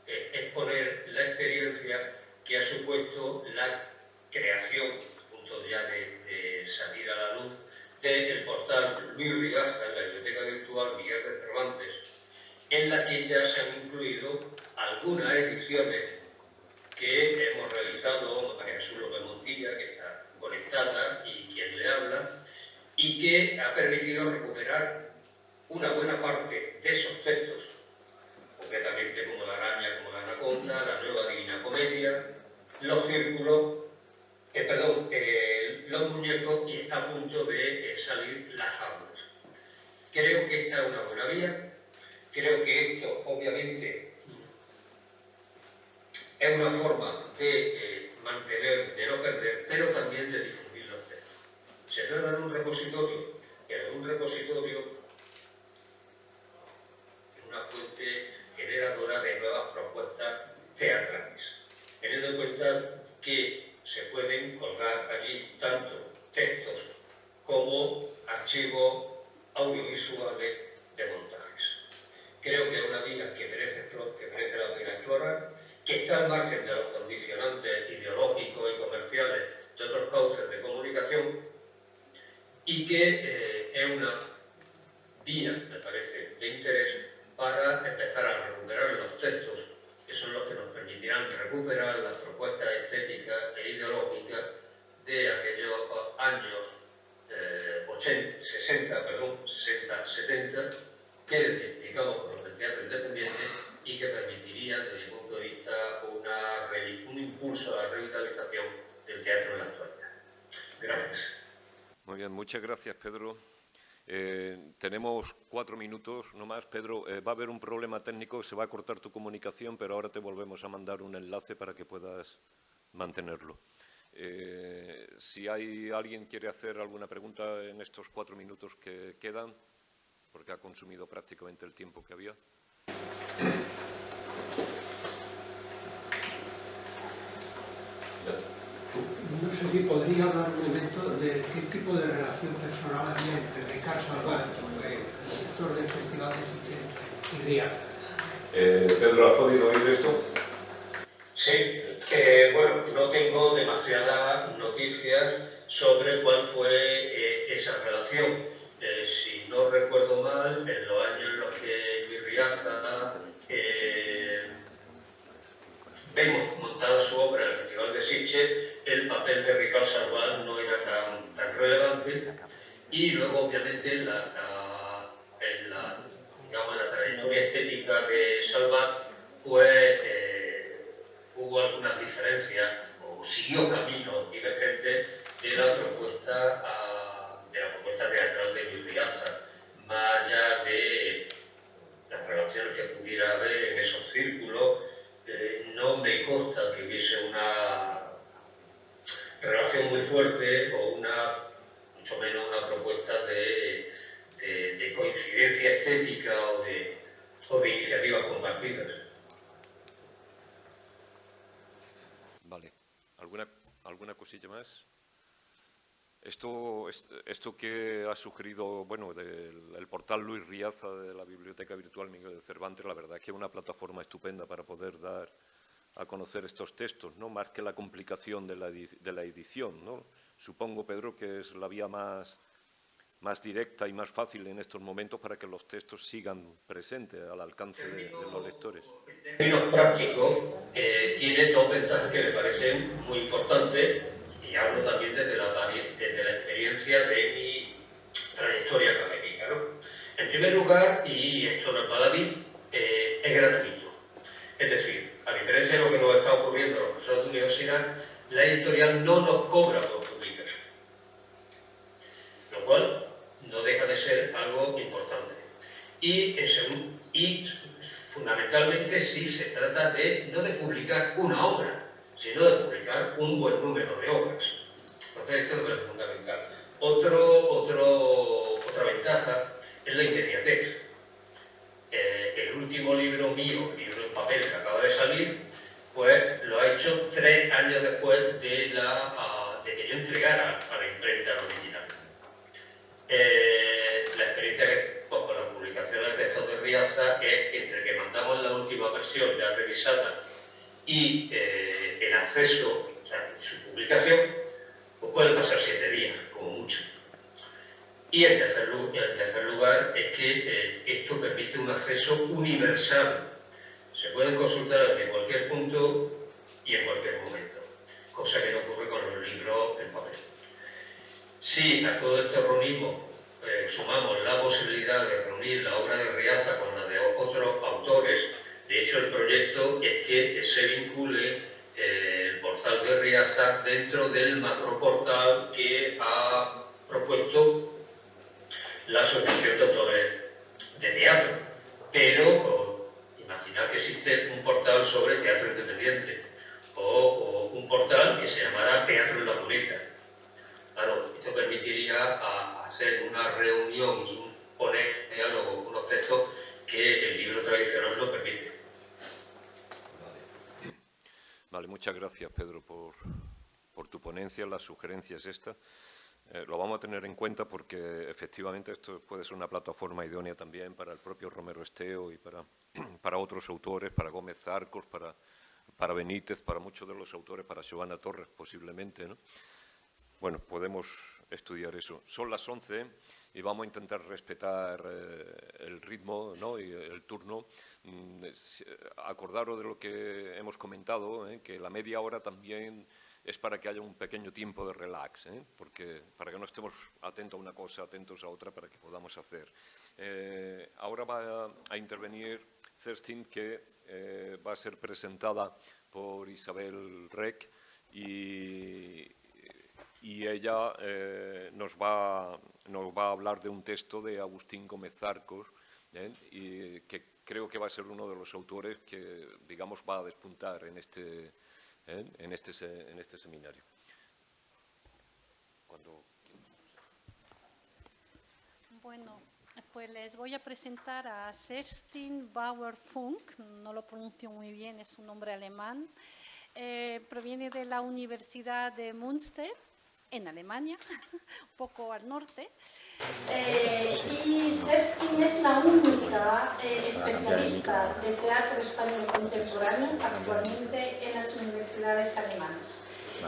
exponer la experiencia que ha supuesto la creación, a punto ya de salir a la luz, del portal Luis Rigaza en la biblioteca virtual Miguel de Cervantes, en la que ya se han incluido algunas ediciones que hemos realizado María Jesús López Montilla, que está conectada, y quien le habla, y que ha permitido recuperar una buena parte de esos textos, concretamente como La araña, como la anaconda, La nueva Divina Comedia, Los círculos, Los muñecos, y está a punto de salir Las fábulas. Creo que esta es una buena vía. Creo que esto, obviamente, es una forma de mantener, de no perder, pero también de difundir los textos. Se trata de un repositorio, que es un repositorio, de una fuente generadora de nuevas propuestas teatrales, teniendo en cuenta que se pueden colgar allí tanto textos como archivos audiovisuales de montajes. Creo que es una vía que merece la pena explorar, que está al margen de los condicionantes ideológicos y comerciales de otros cauces de comunicación y que es una vía, me parece, de interés para empezar a recuperar los textos que son los que nos permitirán recuperar las propuestas estéticas e ideológicas de aquellos años 60, 70, que identificamos con los del teatro independiente y que permitirían, desde mi punto de vista, un impulso a la revitalización del teatro en la actualidad. Gracias. Muy bien, muchas gracias, Pedro. Tenemos 4 minutos, no más. Pedro, va a haber un problema técnico, se va a cortar tu comunicación, pero ahora te volvemos a mandar un enlace para que puedas mantenerlo. Si hay alguien que quiere hacer alguna pregunta en estos 4 minutos que quedan, porque ha consumido prácticamente el tiempo que había. No sé si podría hablar un momento de qué tipo de relación personal había entre Ricard Salvat, el director del Festival de Sitges, y Riaza. Pedro, ¿has podido oír esto? Sí, bueno, no tengo demasiadas noticias sobre cuál fue esa relación. Si no recuerdo mal, en los años en los que Luis Riaza vemos montada su obra en el Festival de Sitges, el papel de Ricard Salvat no era tan relevante, y luego obviamente en la trayectoria estética de Salvat, pues hubo algunas diferencias, o siguió caminos divergentes de la propuesta teatral de Luis Riaza, más allá de las relaciones que pudiera haber en esos círculos. No me consta que hubiese una relación muy fuerte o mucho menos una propuesta de coincidencia estética o de iniciativas compartidas. Vale. ¿Alguna cosilla más? Esto que ha sugerido, bueno, el portal Luis Riaza de la Biblioteca Virtual Miguel de Cervantes, la verdad es que es una plataforma estupenda para poder dar a conocer estos textos, ¿no? Más que la complicación de la edición, ¿no? Supongo, Pedro, que es la vía más directa y más fácil en estos momentos para que los textos sigan presentes al alcance de los lectores. En términos prácticos, tiene 2 ventajas que me parecen muy importantes, y hablo también desde la experiencia de mi trayectoria académica, ¿no? En primer lugar, y esto no es baladí, es gratuito. Es decir, a diferencia de lo que nos está ocurriendo a los profesores de universidad, la editorial no nos cobra por publicar, lo cual no deja de ser algo importante. Y fundamentalmente si se trata no de publicar una obra, sino de publicar un buen número de obras. Entonces esto me parece fundamental. Otra ventaja es la inmediatez. El último libro mío, libro en papel que acaba de salir, pues lo ha hecho 3 años después de que yo entregara a la imprenta el original. La experiencia que con la publicación de textos de Riaza es que entre que mandamos la última versión ya revisada y el acceso, o sea, su publicación, pues puede pasar 7 días, como mucho. Y en tercer lugar es que esto permite un acceso universal. Se pueden consultar desde cualquier punto y en cualquier momento, cosa que no ocurre con los libros en papel. Si a todo este reunimos sumamos la posibilidad de reunir la obra de Riaza con la de otros autores, de hecho el proyecto es que se vincule el portal de Riaza dentro del macroportal que ha propuesto la Asociación de Autores de Teatro. Pero imaginar que existe un portal sobre teatro independiente o un portal que se llamara Teatro en la Muleta. Claro, esto permitiría hacer una reunión y poner en diálogo unos textos que el libro tradicional no permite. Vale, muchas gracias, Pedro, por tu ponencia. La sugerencia es esta. Lo vamos a tener en cuenta porque efectivamente esto puede ser una plataforma idónea también para el propio Romero Esteo y para otros autores, para Gómez Zarcos, para Benítez, para muchos de los autores, para Giovanna Torres posiblemente, ¿no? Bueno, podemos estudiar eso. Son las 11 y vamos a intentar respetar el ritmo, ¿no?, y el turno. Acordaros de lo que hemos comentado, que la media hora también es para que haya un pequeño tiempo de relax, porque para que no estemos atentos a una cosa, atentos a otra, para que podamos hacer. Ahora va a intervenir Kerstin, que va a ser presentada por Isabel Rec, y ella nos va a hablar de un texto de Agustín Gómez Zarcos, y que creo que va a ser uno de los autores que, digamos, va a despuntar en este seminario. Bueno, pues les voy a presentar a Kerstin Bauer-Funk, no lo pronuncio muy bien, es un nombre alemán. Proviene de la Universidad de Münster, en Alemania, un poco al norte. Y Kerstin es la única especialista de teatro español contemporáneo actualmente en las universidades alemanas.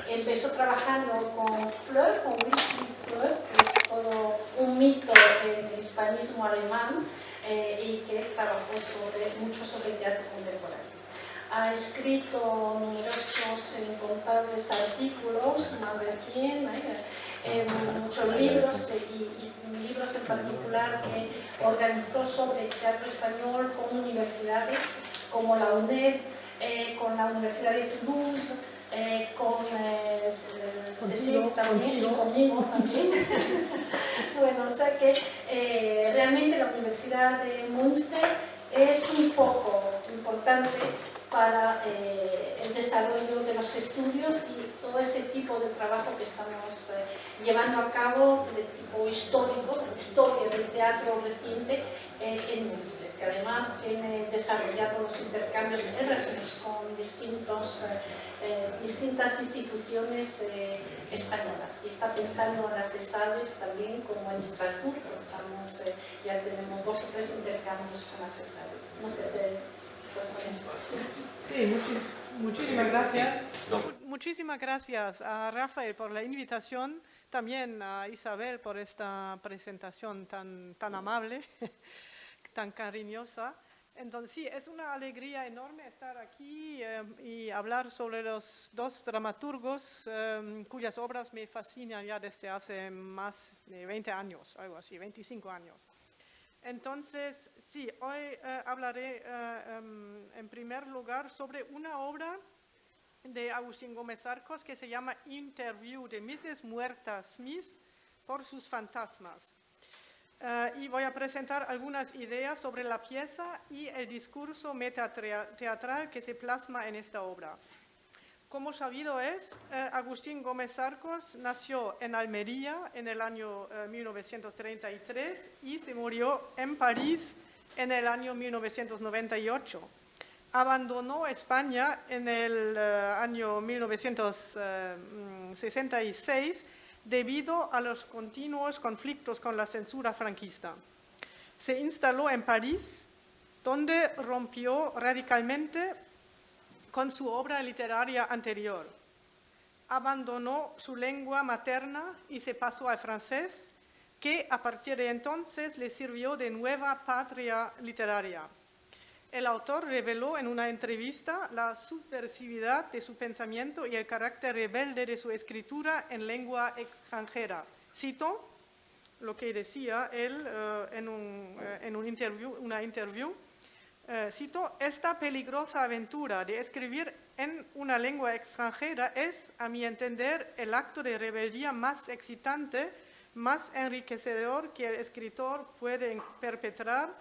Empezó trabajando con Fleur, con Wilfried Fleur, que es todo un mito del hispanismo alemán y que trabajó mucho sobre teatro contemporáneo. Ha escrito numerosos, incontables artículos, más de 100, muchos libros y libros en particular que organizó sobre teatro español con universidades como la UNED, con la Universidad de Toulouse, con Cecil también y conmigo también. Bueno, o sea que realmente la Universidad de Münster es un foco importante para el desarrollo de los estudios y todo ese tipo de trabajo que estamos llevando a cabo de tipo histórico, historia del teatro reciente en Münster, que además tiene desarrollado los intercambios en relaciones con distintas instituciones españolas, y está pensando en las ESADES también, como en Estrasburgo. Ya tenemos 2 o 3 intercambios con las ESADES. No sé, Sí, muchísimas gracias. Muchísimas gracias a Rafael por la invitación, también a Isabel por esta presentación tan amable, tan cariñosa. Entonces, sí, es una alegría enorme estar aquí y hablar sobre los 2 dramaturgos cuyas obras me fascinan ya desde hace más de 20 años, algo así, 25 años. Entonces, sí, hoy hablaré en primer lugar sobre una obra de Agustín Gómez Zarcos que se llama Interview de Mrs. Muerta Smith por sus fantasmas. Y voy a presentar algunas ideas sobre la pieza y el discurso metateatral que se plasma en esta obra. Como sabido es, Agustín Gómez Zarcos nació en Almería en el año 1933 y se murió en París en el año 1998. Abandonó España en el año 1966 debido a los continuos conflictos con la censura franquista. Se instaló en París, donde rompió radicalmente con su obra literaria anterior. Abandonó su lengua materna y se pasó al francés, que a partir de entonces le sirvió de nueva patria literaria. El autor reveló en una entrevista la subversividad de su pensamiento y el carácter rebelde de su escritura en lengua extranjera. Cito lo que decía él en una interview. Cito: esta peligrosa aventura de escribir en una lengua extranjera es, a mi entender, el acto de rebeldía más excitante, más enriquecedor que el escritor puede perpetrar,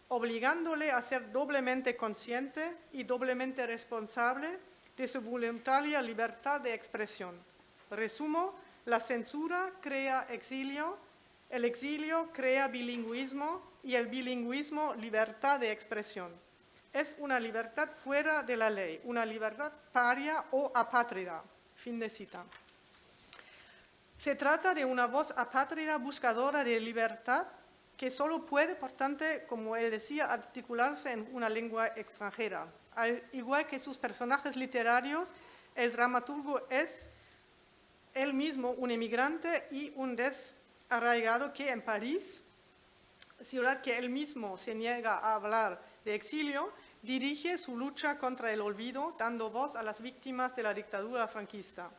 obligándole a ser doblemente consciente y doblemente responsable de su voluntaria libertad de expresión. Resumo: la censura crea exilio, el exilio crea bilingüismo y el bilingüismo libertad de expresión. Es una libertad fuera de la ley, una libertad paria o apátrida. Fin de cita. Se trata de una voz apátrida buscadora de libertad que solo puede, por tanto, como él decía, articularse en una lengua extranjera. Al igual que sus personajes literarios, el dramaturgo es él mismo un emigrante y un arraigado que en París, ciudad que él mismo se niega a hablar de exilio, dirige su lucha contra el olvido, dando voz a las víctimas de la dictadura franquista.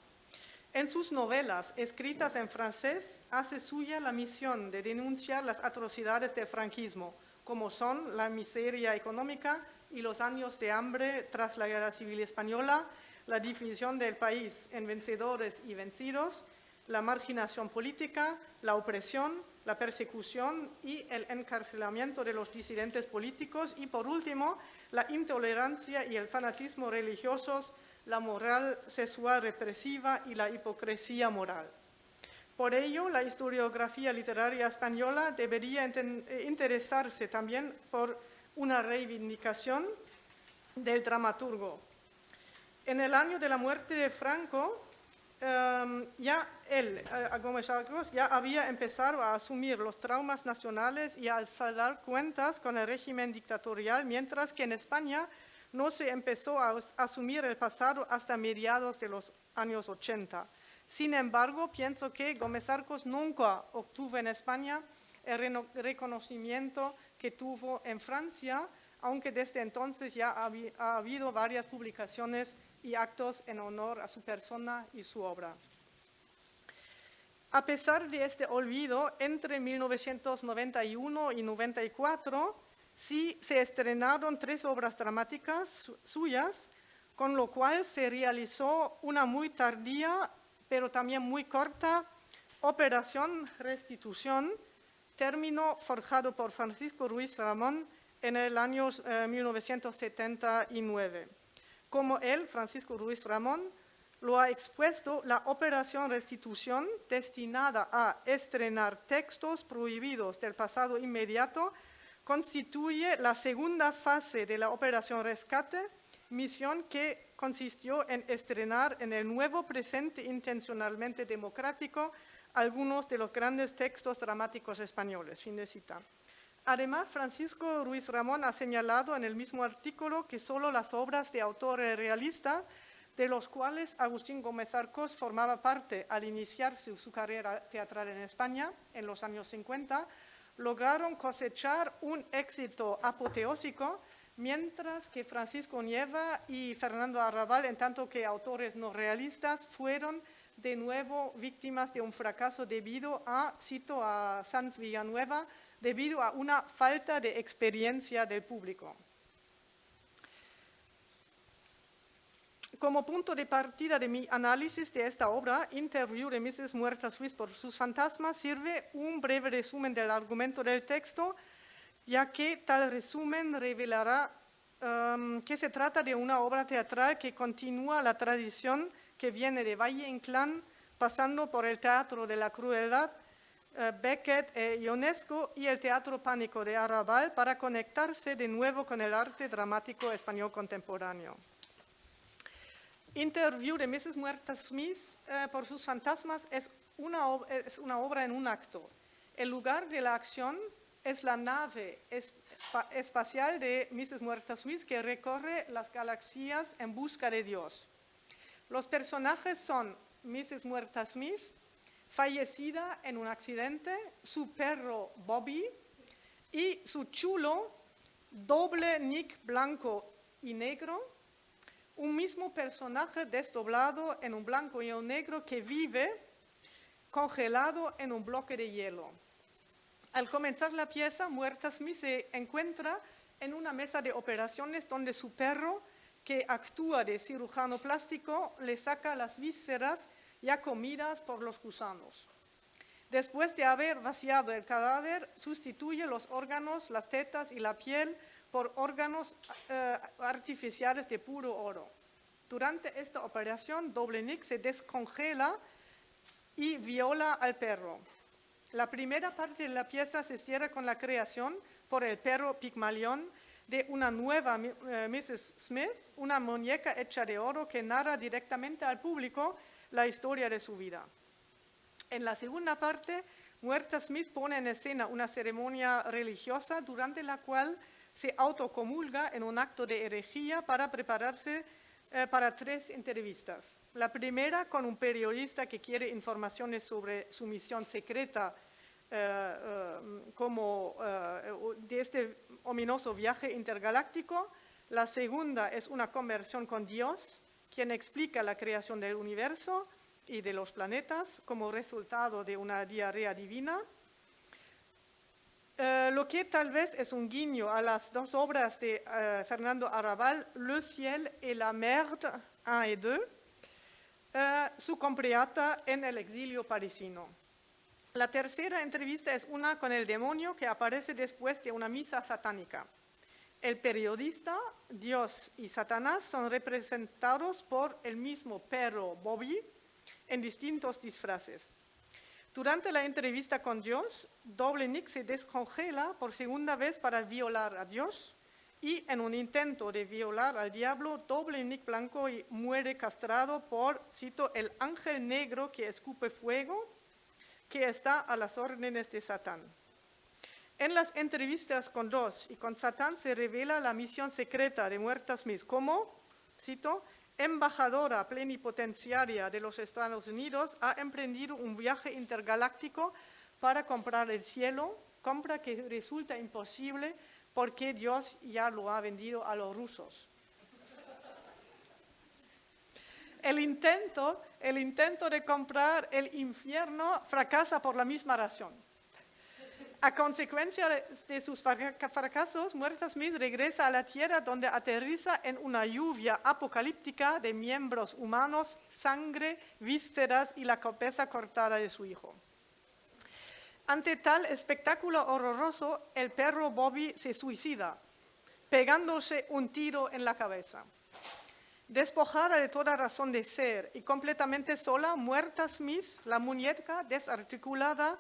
En sus novelas, escritas en francés, hace suya la misión de denunciar las atrocidades del franquismo, como son la miseria económica y los años de hambre tras la Guerra Civil Española, la división del país en vencedores y vencidos, la marginación política, la opresión, la persecución y el encarcelamiento de los disidentes políticos y, por último, la intolerancia y el fanatismo religiosos, la moral sexual represiva y la hipocresía moral. Por ello, la historiografía literaria española debería interesarse también por una reivindicación del dramaturgo. En el año de la muerte de Franco, Gómez Arcos, ya había empezado a asumir los traumas nacionales y a saldar cuentas con el régimen dictatorial, mientras que en España no se empezó a asumir el pasado hasta mediados de los años 80. Sin embargo, pienso que Gómez Arcos nunca obtuvo en España el reconocimiento que tuvo en Francia, aunque desde entonces ya ha habido varias publicaciones y actos en honor a su persona y su obra. A pesar de este olvido, entre 1991 y 94 sí se estrenaron 3 obras dramáticas suyas, con lo cual se realizó una muy tardía, pero también muy corta, Operación Restitución, término forjado por Francisco Ruiz Ramón en el año 1979. Como él, Francisco Ruiz Ramón, lo ha expuesto, la Operación Restitución, destinada a estrenar textos prohibidos del pasado inmediato, constituye la segunda fase de la Operación Rescate, misión que consistió en estrenar en el nuevo presente intencionalmente democrático algunos de los grandes textos dramáticos españoles. Fin de cita. Además, Francisco Ruiz Ramón ha señalado en el mismo artículo que solo las obras de autores realistas, de los cuales Agustín Gómez Arcos formaba parte al iniciar su carrera teatral en España en los años 50, lograron cosechar un éxito apoteósico, mientras que Francisco Nieva y Fernando Arrabal, en tanto que autores no realistas, fueron de nuevo víctimas de un fracaso debido a, cito a Sanz Villanueva, debido a una falta de experiencia del público. Como punto de partida de mi análisis de esta obra, Interview de Mrs. Muerta Smith por sus fantasmas, sirve un breve resumen del argumento del texto, ya que tal resumen revelará que se trata de una obra teatral que continúa la tradición que viene de Valle Inclán, pasando por el Teatro de la Crueldad, Beckett e Ionesco y el Teatro Pánico de Arrabal, para conectarse de nuevo con el arte dramático español contemporáneo. Interview de Mrs. Muerta Smith por sus fantasmas es una obra en un acto. El lugar de la acción es la nave espacial de Mrs. Muerta Smith, que recorre las galaxias en busca de Dios. Los personajes son Mrs. Muerta Smith, fallecida en un accidente, su perro Bobby y su chulo doble Nick blanco y negro, un mismo personaje desdoblado en un blanco y un negro que vive congelado en un bloque de hielo. Al comenzar la pieza, Muerta Smith se encuentra en una mesa de operaciones donde su perro, que actúa de cirujano plástico, le saca las vísceras ya comidas por los gusanos. Después de haber vaciado el cadáver, sustituye los órganos, las tetas y la piel por órganos artificiales de puro oro. Durante esta operación, Doble Nick se descongela y viola al perro. La primera parte de la pieza se cierra con la creación por el perro Pigmalión de una nueva Mrs. Smith, una muñeca hecha de oro que narra directamente al público la historia de su vida. En la segunda parte, Muerta Smith pone en escena una ceremonia religiosa durante la cual se autocomulga en un acto de herejía para prepararse para 3 entrevistas. La primera con un periodista que quiere informaciones sobre su misión secreta de este ominoso viaje intergaláctico. La segunda es una conversión con Dios, quien explica la creación del universo y de los planetas como resultado de una diarrea divina. Lo que tal vez es un guiño a las dos obras de Fernando Arrabal, Le ciel et la merde 1 et 2, su compreata en el exilio parisino. La tercera entrevista es una con el demonio que aparece después de una misa satánica. El periodista, Dios y Satanás son representados por el mismo perro Bobby en distintos disfraces. Durante la entrevista con Dios, Doble-Nick se descongela por segunda vez para violar a Dios y en un intento de violar al diablo, Doble-Nick Blanco muere castrado por, cito, el ángel negro que escupe fuego, que está a las órdenes de Satán. En las entrevistas con Dios y con Satán se revela la misión secreta de Muerta Smith como, cito, embajadora plenipotenciaria de los Estados Unidos, ha emprendido un viaje intergaláctico para comprar el cielo, compra que resulta imposible porque Dios ya lo ha vendido a los rusos. El intento de comprar el infierno fracasa por la misma razón. A consecuencia de sus fracasos, Muerta Smith regresa a la Tierra donde aterriza en una lluvia apocalíptica de miembros humanos, sangre, vísceras y la cabeza cortada de su hijo. Ante tal espectáculo horroroso, el perro Bobby se suicida, pegándose un tiro en la cabeza. Despojada de toda razón de ser y completamente sola, Muerta Smith, la muñeca desarticulada,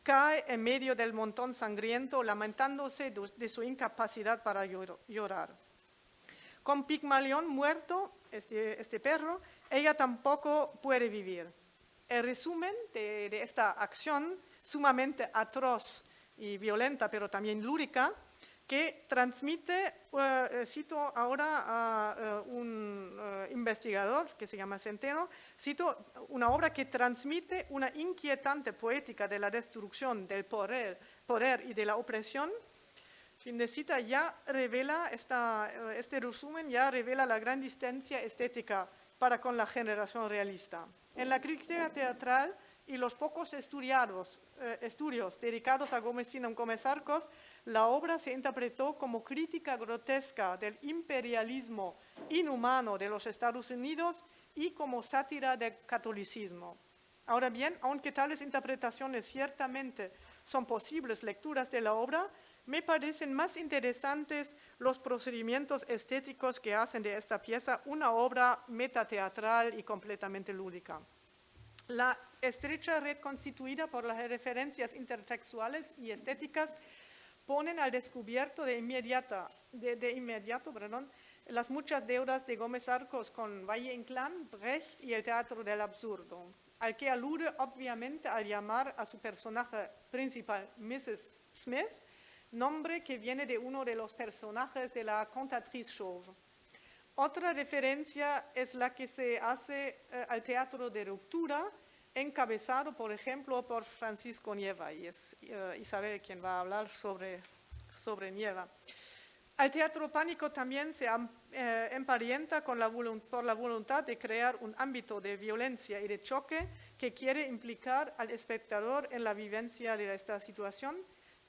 cae en medio del montón sangriento, lamentándose de su incapacidad para llorar. Con Pigmalión muerto, este perro, ella tampoco puede vivir. El resumen de esta acción sumamente atroz y violenta, pero también lúdica, que transmite, cito ahora a un investigador que se llama Centeno, cito una obra que transmite una inquietante poética de la destrucción, del poder y de la opresión. Fin de cita, ya revela, este resumen ya revela la gran distancia estética para con la generación realista. En la crítica teatral y los pocos estudios dedicados a Gómez Arcos, la obra se interpretó como crítica grotesca del imperialismo inhumano de los Estados Unidos y como sátira del catolicismo. Ahora bien, aunque tales interpretaciones ciertamente son posibles lecturas de la obra, me parecen más interesantes los procedimientos estéticos que hacen de esta pieza una obra metateatral y completamente lúdica. La estrecha red constituida por las referencias intertextuales y estéticas ponen al descubierto de inmediato las muchas deudas de Gómez Arcos con Valle-Inclán, Brecht y el teatro del absurdo, al que alude obviamente al llamar a su personaje principal Mrs. Smith, nombre que viene de uno de los personajes de la Cantatrice Chauve. Otra referencia es la que se hace al teatro de ruptura, encabezado, por ejemplo, por Francisco Nieva, y es Isabel quien va a hablar sobre Nieva. Al teatro pánico también se emparenta por la voluntad de crear un ámbito de violencia y de choque que quiere implicar al espectador en la vivencia de esta situación,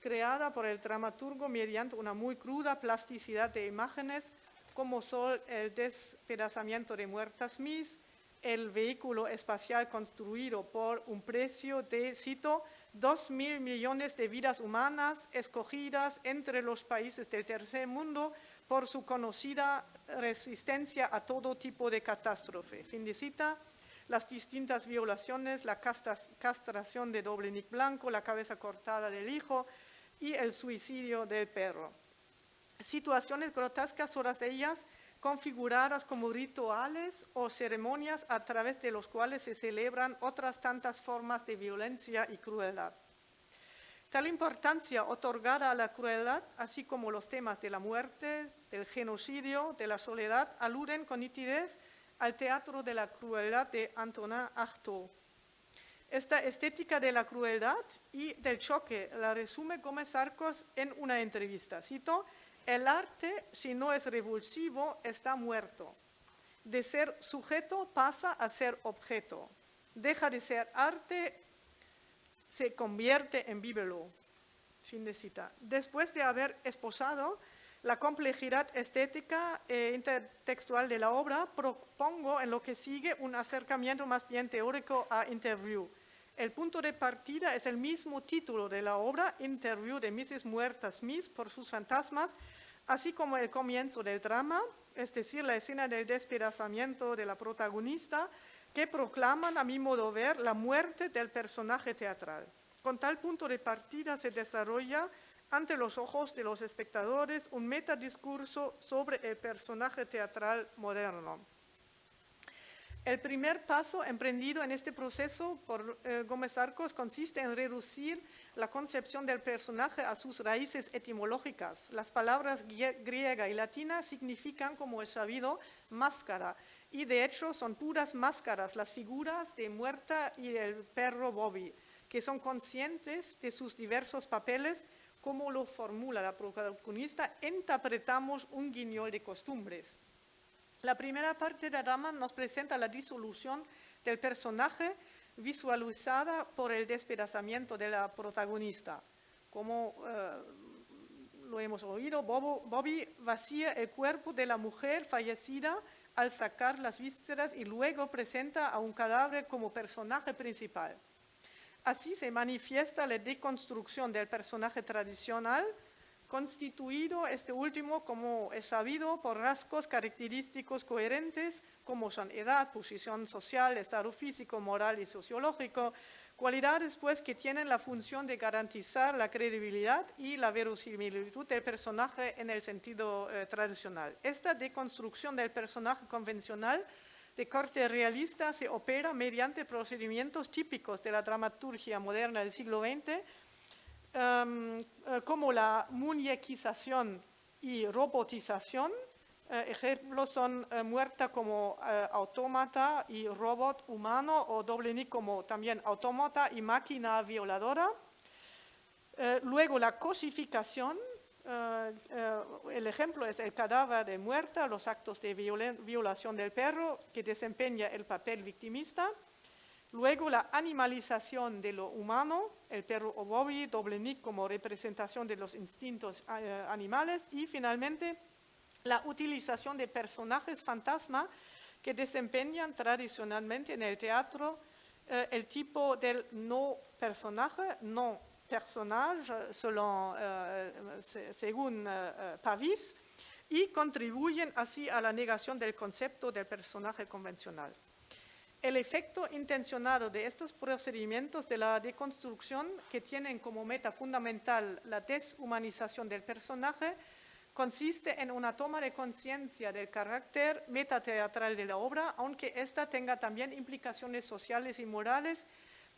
creada por el dramaturgo mediante una muy cruda plasticidad de imágenes, como son el despedazamiento de Muerta Smith, el vehículo espacial construido por un precio de, cito, 2.000 millones de vidas humanas escogidas entre los países del tercer mundo por su conocida resistencia a todo tipo de catástrofe. Fin de cita, las distintas violaciones, la castración de Doble-Nick Blanco, la cabeza cortada del hijo y el suicidio del perro. Situaciones grotescas, todas ellas configuradas como rituales o ceremonias a través de los cuales se celebran otras tantas formas de violencia y crueldad. Tal importancia otorgada a la crueldad, así como los temas de la muerte, del genocidio, de la soledad, aluden con nitidez al teatro de la crueldad de Antonin Artaud. Esta estética de la crueldad y del choque la resume Gómez Arcos en una entrevista. Cito: "El arte, si no es revulsivo, está muerto. De ser sujeto pasa a ser objeto. Deja de ser arte, se convierte en bibeló". Fin de cita. Después de haber esposado la complejidad estética e intertextual de la obra, propongo en lo que sigue un acercamiento más bien teórico a Interview. El punto de partida es el mismo título de la obra, Interview de Mrs. Muerta Smith por sus fantasmas, así como el comienzo del drama, es decir, la escena del despedazamiento de la protagonista, que proclaman, a mi modo de ver, la muerte del personaje teatral. Con tal punto de partida se desarrolla ante los ojos de los espectadores un metadiscurso sobre el personaje teatral moderno. El primer paso emprendido en este proceso por Gómez Arcos consiste en reducir la concepción del personaje a sus raíces etimológicas. Las palabras griega y latina significan, como es sabido, máscara, y de hecho son puras máscaras las figuras de Muerta y el perro Bobby, que son conscientes de sus diversos papeles. Como lo formula la protagonista, interpretamos un guiñol de costumbres. La primera parte del drama nos presenta la disolución del personaje visualizada por el despedazamiento de la protagonista. Como lo hemos oído, Bobby vacía el cuerpo de la mujer fallecida al sacar las vísceras y luego presenta a un cadáver como personaje principal. Así se manifiesta la deconstrucción del personaje tradicional, constituido este último, como es sabido, por rasgos característicos coherentes, como son edad, posición social, estado físico, moral y sociológico, cualidades pues que tienen la función de garantizar la credibilidad y la verosimilitud del personaje en el sentido tradicional. Esta deconstrucción del personaje convencional de corte realista se opera mediante procedimientos típicos de la dramaturgia moderna del siglo XX, como la muñequización y robotización. Ejemplos son Muerta como autómata y robot humano, o Doblenik como también autómata y máquina violadora. Luego la cosificación. El ejemplo es el cadáver de Muerta, los actos de violación del perro, que desempeña el papel victimista. Luego la animalización de lo humano, el perro o Bobby, Doblenik como representación de los instintos animales. Y finalmente la utilización de personajes fantasma que desempeñan tradicionalmente en el teatro el tipo del no personaje, no personnage, según Pavis, y contribuyen así a la negación del concepto del personaje convencional. El efecto intencionado de estos procedimientos de la deconstrucción, que tienen como meta fundamental la deshumanización del personaje, consiste en una toma de conciencia del carácter metateatral de la obra, aunque ésta tenga también implicaciones sociales y morales,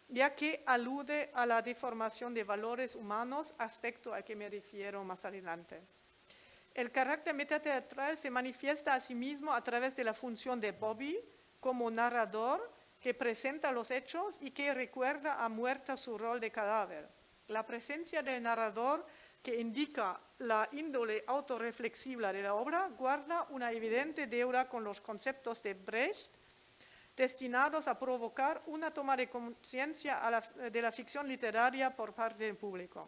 ya que alude a la deformación de valores humanos, aspecto al que me refiero más adelante. El carácter metateatral se manifiesta asimismo a través de la función de Bobby como narrador que presenta los hechos y que recuerda a Muerta su rol de cadáver. La presencia del narrador, que indica la índole autorreflexiva de la obra, guarda una evidente deuda con los conceptos de Brecht, destinados a provocar una toma de conciencia de la ficción literaria por parte del público.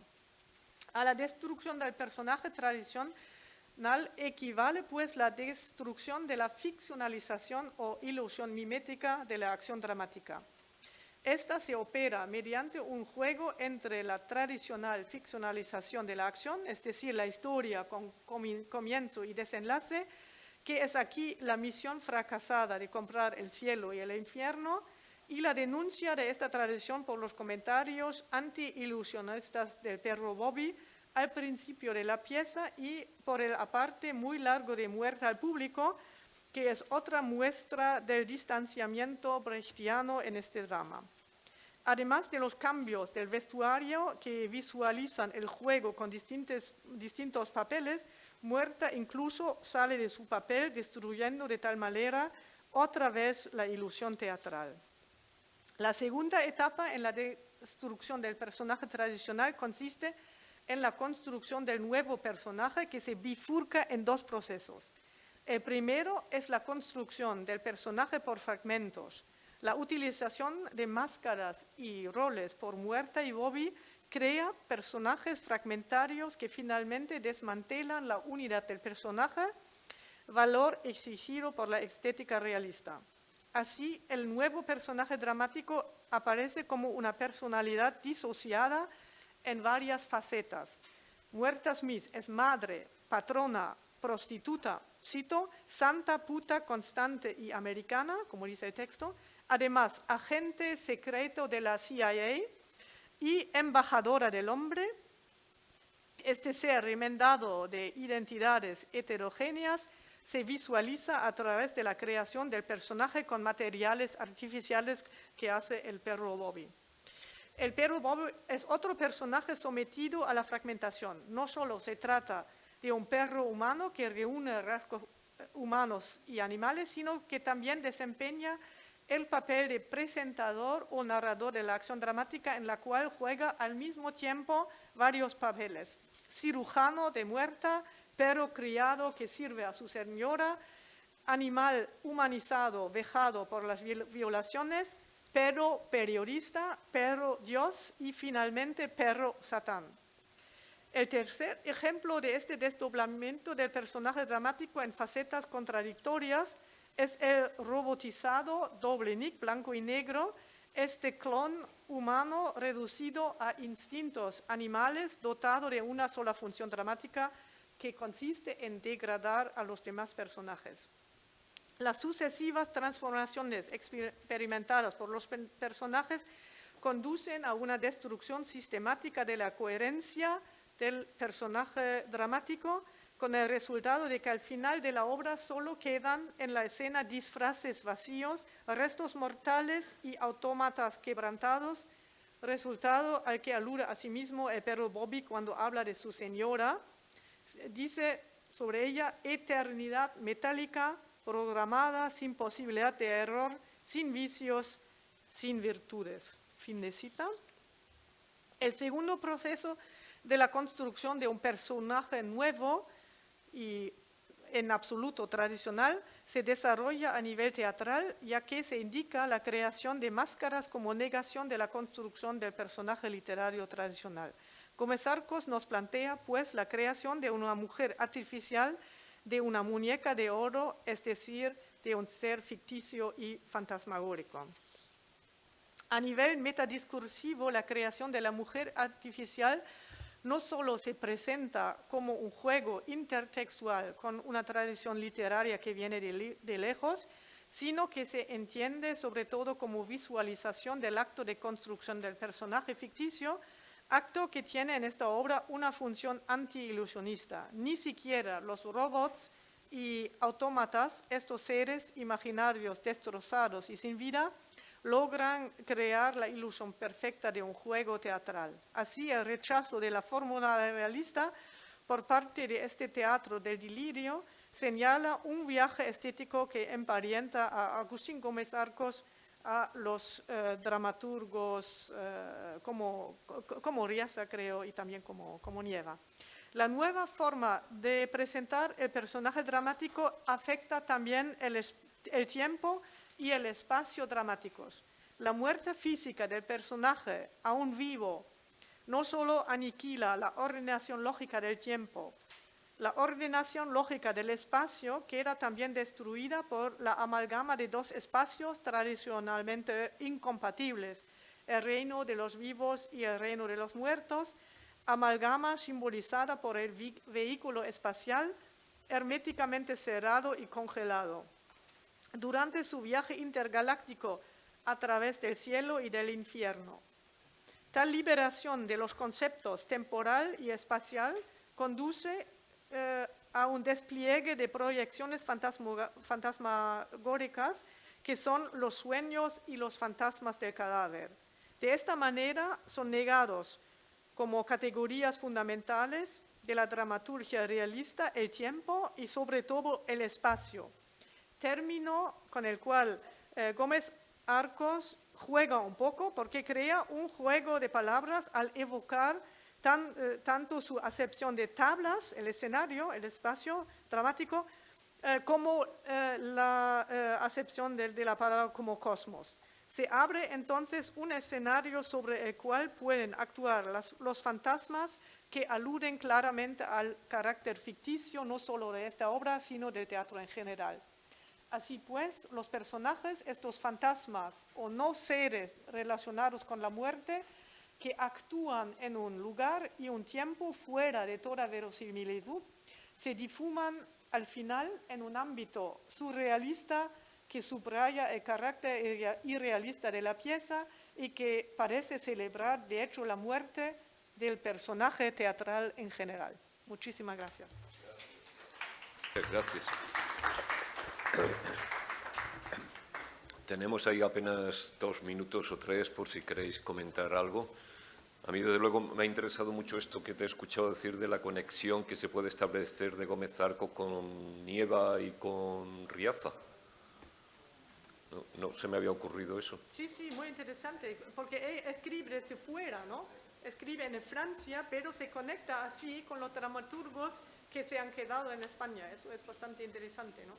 A la destrucción del personaje tradicional equivale pues la destrucción de la ficcionalización o ilusión mimética de la acción dramática. Esta se opera mediante un juego entre la tradicional ficcionalización de la acción, es decir, la historia con comienzo y desenlace, que es aquí la misión fracasada de comprar el cielo y el infierno, y la denuncia de esta tradición por los comentarios anti-ilusionistas del perro Bobby al principio de la pieza y por el aparte muy largo de Muerta al público, que es otra muestra del distanciamiento brechtiano en este drama. Además de los cambios del vestuario que visualizan el juego con distintos papeles, Muerta incluso sale de su papel, destruyendo de tal manera otra vez la ilusión teatral. La segunda etapa en la destrucción del personaje tradicional consiste en la construcción del nuevo personaje que se bifurca en dos procesos. El primero es la construcción del personaje por fragmentos. La utilización de máscaras y roles por Muerta y Bobby crea personajes fragmentarios que finalmente desmantelan la unidad del personaje, valor exigido por la estética realista. Así, el nuevo personaje dramático aparece como una personalidad disociada en varias facetas. Muerta Smith es madre, patrona, prostituta, cito, santa, puta, constante y americana, como dice el texto, además agente secreto de la CIA y embajadora del hombre. Este ser remendado de identidades heterogéneas se visualiza a través de la creación del personaje con materiales artificiales que hace el perro Bobby. El perro Bobby es otro personaje sometido a la fragmentación. No solo se trata de un perro humano que reúne rasgos humanos y animales, sino que también desempeña el papel de presentador o narrador de la acción dramática, en la cual juega al mismo tiempo varios papeles. Cirujano de Muerta, perro criado que sirve a su señora, animal humanizado, vejado por las violaciones, perro periodista, perro Dios y finalmente perro Satán. El tercer ejemplo de este desdoblamiento del personaje dramático en facetas contradictorias es el robotizado doble Nick, blanco y negro, este clon humano reducido a instintos animales, dotado de una sola función dramática que consiste en degradar a los demás personajes. Las sucesivas transformaciones experimentadas por los personajes conducen a una destrucción sistemática de la coherencia del personaje dramático, con el resultado de que al final de la obra solo quedan en la escena disfraces vacíos, restos mortales y autómatas quebrantados, resultado al que alude a sí mismo el perro Bobby cuando habla de su señora. Dice sobre ella: eternidad metálica, programada, sin posibilidad de error, sin vicios, sin virtudes. Fin de cita. El segundo proceso de la construcción de un personaje nuevo y en absoluto tradicional se desarrolla a nivel teatral, ya que se indica la creación de máscaras como negación de la construcción del personaje literario tradicional. Gómez Arcos nos plantea, pues, la creación de una mujer artificial, de una muñeca de oro, es decir, de un ser ficticio y fantasmagórico. A nivel metadiscursivo, la creación de la mujer artificial no solo se presenta como un juego intertextual con una tradición literaria que viene de lejos, sino que se entiende sobre todo como visualización del acto de construcción del personaje ficticio, acto que tiene en esta obra una función anti-ilusionista. Ni siquiera los robots y autómatas, estos seres imaginarios destrozados y sin vida, logran crear la ilusión perfecta de un juego teatral. Así, el rechazo de la fórmula realista por parte de este teatro del delirio señala un viaje estético que emparenta a Agustín Gómez Arcos a los dramaturgos como Riasa, creo, y también como Nieva. La nueva forma de presentar el personaje dramático afecta también el tiempo y el espacio dramáticos. La muerte física del personaje, aún vivo, no solo aniquila la ordenación lógica del tiempo, la ordenación lógica del espacio queda también destruida por la amalgama de dos espacios tradicionalmente incompatibles, el reino de los vivos y el reino de los muertos, amalgama simbolizada por el vehículo espacial herméticamente cerrado y congelado. Durante su viaje intergaláctico a través del cielo y del infierno. Tal liberación de los conceptos temporal y espacial conduce a un despliegue de proyecciones fantasmagóricas que son los sueños y los fantasmas del cadáver. De esta manera son negados como categorías fundamentales de la dramaturgia realista el tiempo y sobre todo el espacio, término con el cual Gómez Arcos juega un poco porque crea un juego de palabras al evocar tanto su acepción de tablas, el escenario, el espacio dramático, como la acepción de la palabra como cosmos. Se abre entonces un escenario sobre el cual pueden actuar los fantasmas que aluden claramente al carácter ficticio no solo de esta obra, sino del teatro en general. Así pues, los personajes, estos fantasmas o no seres relacionados con la muerte, que actúan en un lugar y un tiempo fuera de toda verosimilitud, se difuman al final en un ámbito surrealista que subraya el carácter irrealista de la pieza y que parece celebrar, de hecho, la muerte del personaje teatral en general. Muchísimas gracias. Gracias. Tenemos ahí apenas 2 minutos o 3 por si queréis comentar algo. A mí, desde luego, me ha interesado mucho esto que te he escuchado decir de la conexión que se puede establecer de Gómez Zarco con Nieva y con Riaza. No se me había ocurrido eso. Sí, sí, muy interesante, porque él escribe desde fuera, ¿no? Escribe en Francia, pero se conecta así con los dramaturgos que se han quedado en España. Eso es bastante interesante, ¿no?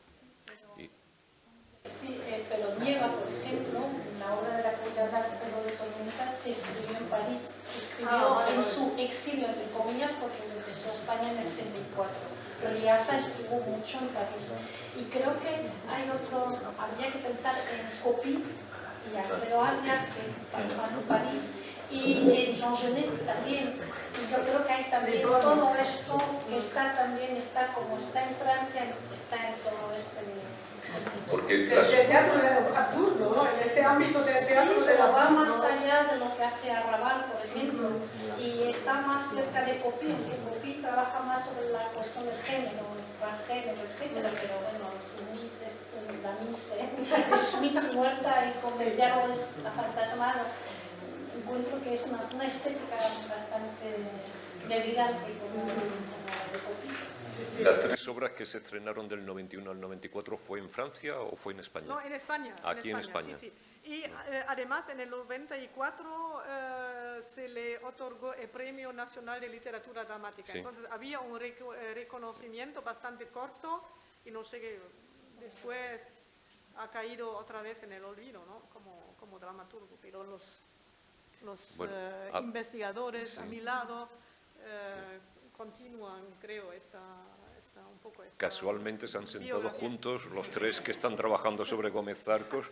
Sí, pero Nieva, por ejemplo, la obra de la Cruzada del Perro de Tormenta se escribió en París, se escribió en su exilio, entre comillas, porque regresó a España en el 64. Pero Riaza estuvo mucho en París. Y creo que hay otro, habría que pensar en Copí y Alfredo Arias, que van en París, y en Jean Genet también. Y yo creo que hay también todo esto que está como está en Francia, está en todo este... Porque El teatro absurdo, ¿no? En este ámbito del teatro sí, de pero la va más allá de lo que hace Arrabal, por ejemplo, y está más cerca de Copí, que Copí trabaja más sobre la cuestión del género, el transgénero, etcétera, pero bueno, la mise, Schmitz muerta y con el diálogo fantasmado, encuentro que es una estética bastante delirante como la de Copí. ¿Las 3 obras que se estrenaron del 91 al 94 fue en Francia o fue en España? No, en España. Aquí en España. Sí, sí. Y además en el 94 se le otorgó el Premio Nacional de Literatura Dramática. Sí. Entonces había un reconocimiento bastante corto y no sé qué, después ha caído otra vez en el olvido, ¿no? Como dramaturgo, pero los Bueno, investigadores sí. a mi lado continúan, creo, un poco esta... Casualmente se han sentado biografía. juntos los 3 que están trabajando sobre Gómez Zarcos,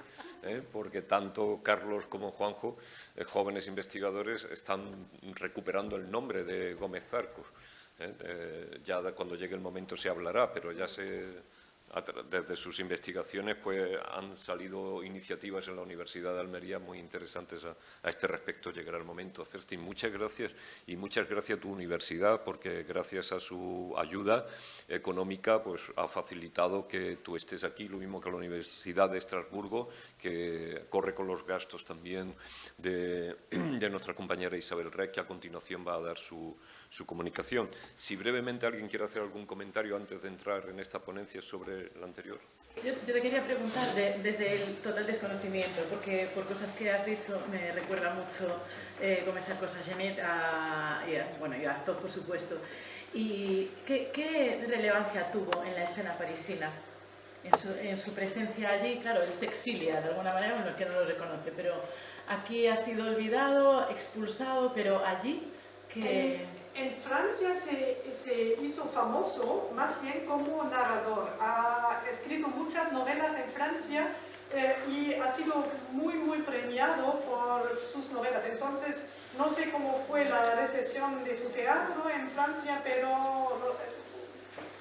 porque tanto Carlos como Juanjo, jóvenes investigadores, están recuperando el nombre de Gómez Zarcos. Ya cuando llegue el momento se hablará, pero ya desde sus investigaciones pues han salido iniciativas en la Universidad de Almería muy interesantes a este respecto. Llegará el momento. Kerstin, muchas gracias y muchas gracias a tu universidad, porque gracias a su ayuda económica pues ha facilitado que tú estés aquí, lo mismo que la Universidad de Estrasburgo, que corre con los gastos también de nuestra compañera Isabel Rec, que a continuación va a dar su comunicación. Si brevemente alguien quiere hacer algún comentario antes de entrar en esta ponencia sobre la anterior. Yo te quería preguntar desde el total desconocimiento, porque por cosas que has dicho me recuerda mucho Gómez Zarcos a Genet y a Artaud, por supuesto. ¿Y qué relevancia tuvo en la escena parisina? En su presencia allí, claro, él se exilia de alguna manera, bueno, que no lo reconoce, pero aquí ha sido olvidado, expulsado, pero allí que... En Francia se hizo famoso más bien como narrador. Ha escrito muchas novelas en Francia y ha sido muy premiado por sus novelas. Entonces, no sé cómo fue la recepción de su teatro en Francia, pero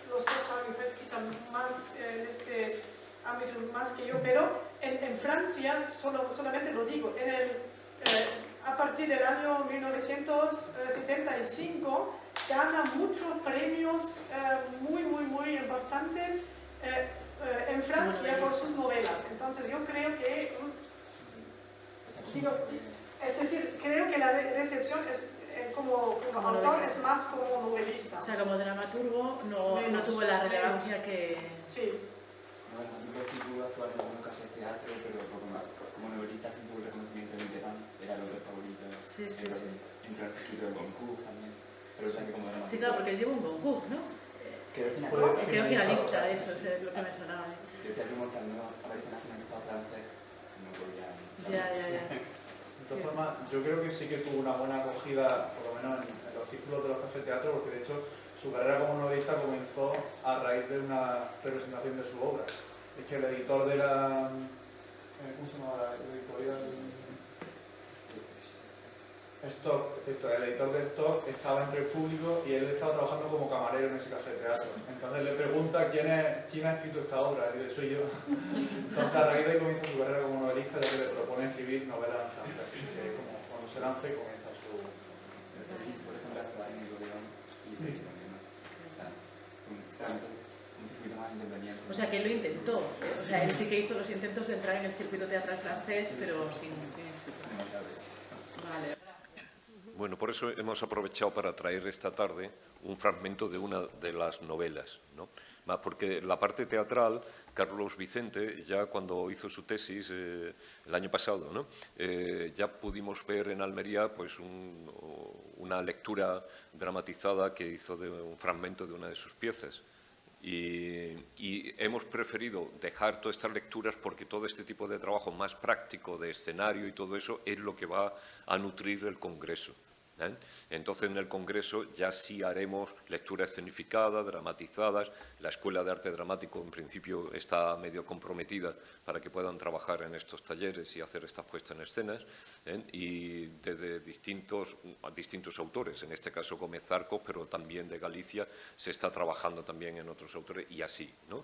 los dos saben quizá más en este ámbito más que yo. Pero en Francia, solamente lo digo, a partir del año 1975 gana muchos premios muy importantes en Francia por sus novelas. Entonces yo creo que, creo que la recepción como autor es más como novelista. O sea, como dramaturgo no tuvo la relevancia que... Sí. Bueno, no consigo actuar en un café teatro, pero como novelista Sí, sí, sí. Entró en el circuito de concurso también. Pero también como era más Sí, claro, porque él lleva un concurso, ¿no? Quedó finalista, eso es lo que me sonaba. Decía que como cuando aparece en la finalizado francés, no podía... Ya. De todas formas, yo creo que sí que tuvo una buena acogida, por lo menos en los círculos de los cafés teatro, porque de hecho su carrera como novelista comenzó a raíz de una representación de su obra. Es que el editor de la... ¿Cómo se llamaba la editorial? Stock, el editor de Stock estaba entre el público y él estaba trabajando como camarero en ese café de teatro. Entonces le pregunta quién ha escrito esta obra, y dice, soy yo. Entonces a raíz de ahí comienza su carrera como novelista, ya que le propone escribir novelas en francés, que es como cuando se lance comienza su... Por ejemplo, actuar en el gobierno y un circuito más independiente. O sea, que él lo intentó. O sea, él sí que hizo los intentos de entrar en el circuito teatral francés, pero sin éxito. Vale. Bueno, por eso hemos aprovechado para traer esta tarde un fragmento de una de las novelas, ¿no? Más porque la parte teatral, Carlos Vicente, ya cuando hizo su tesis el año pasado, ¿no? Ya pudimos ver en Almería pues, una lectura dramatizada que hizo de un fragmento de una de sus piezas. Y hemos preferido dejar todas estas lecturas porque todo este tipo de trabajo más práctico, de escenario y todo eso, es lo que va a nutrir el Congreso. Entonces, en el Congreso ya sí haremos lectura escenificada, dramatizadas. La Escuela de Arte Dramático, en principio, está medio comprometida para que puedan trabajar en estos talleres y hacer estas puestas en escenas. Y desde distintos autores, en este caso Gómez Arcos, pero también de Galicia, se está trabajando también en otros autores y así, ¿no?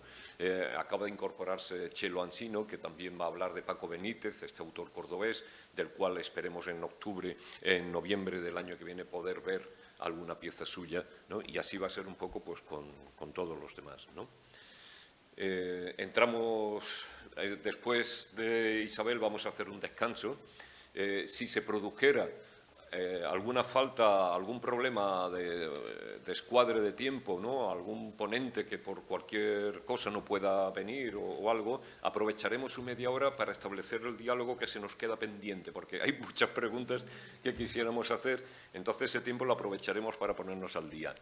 Acaba de incorporarse Chelo Ansino, que también va a hablar de Paco Benítez, este autor cordobés, del cual esperemos en noviembre del año que viene poder ver alguna pieza suya, ¿no? Y así va a ser un poco pues, con todos los demás, ¿no? Entramos, después de Isabel vamos a hacer un descanso. Si se produjera alguna falta, algún problema de escuadre de tiempo, ¿no? Algún ponente que por cualquier cosa no pueda venir o algo, aprovecharemos su media hora para establecer el diálogo que se nos queda pendiente, porque hay muchas preguntas que quisiéramos hacer, entonces ese tiempo lo aprovecharemos para ponernos al día.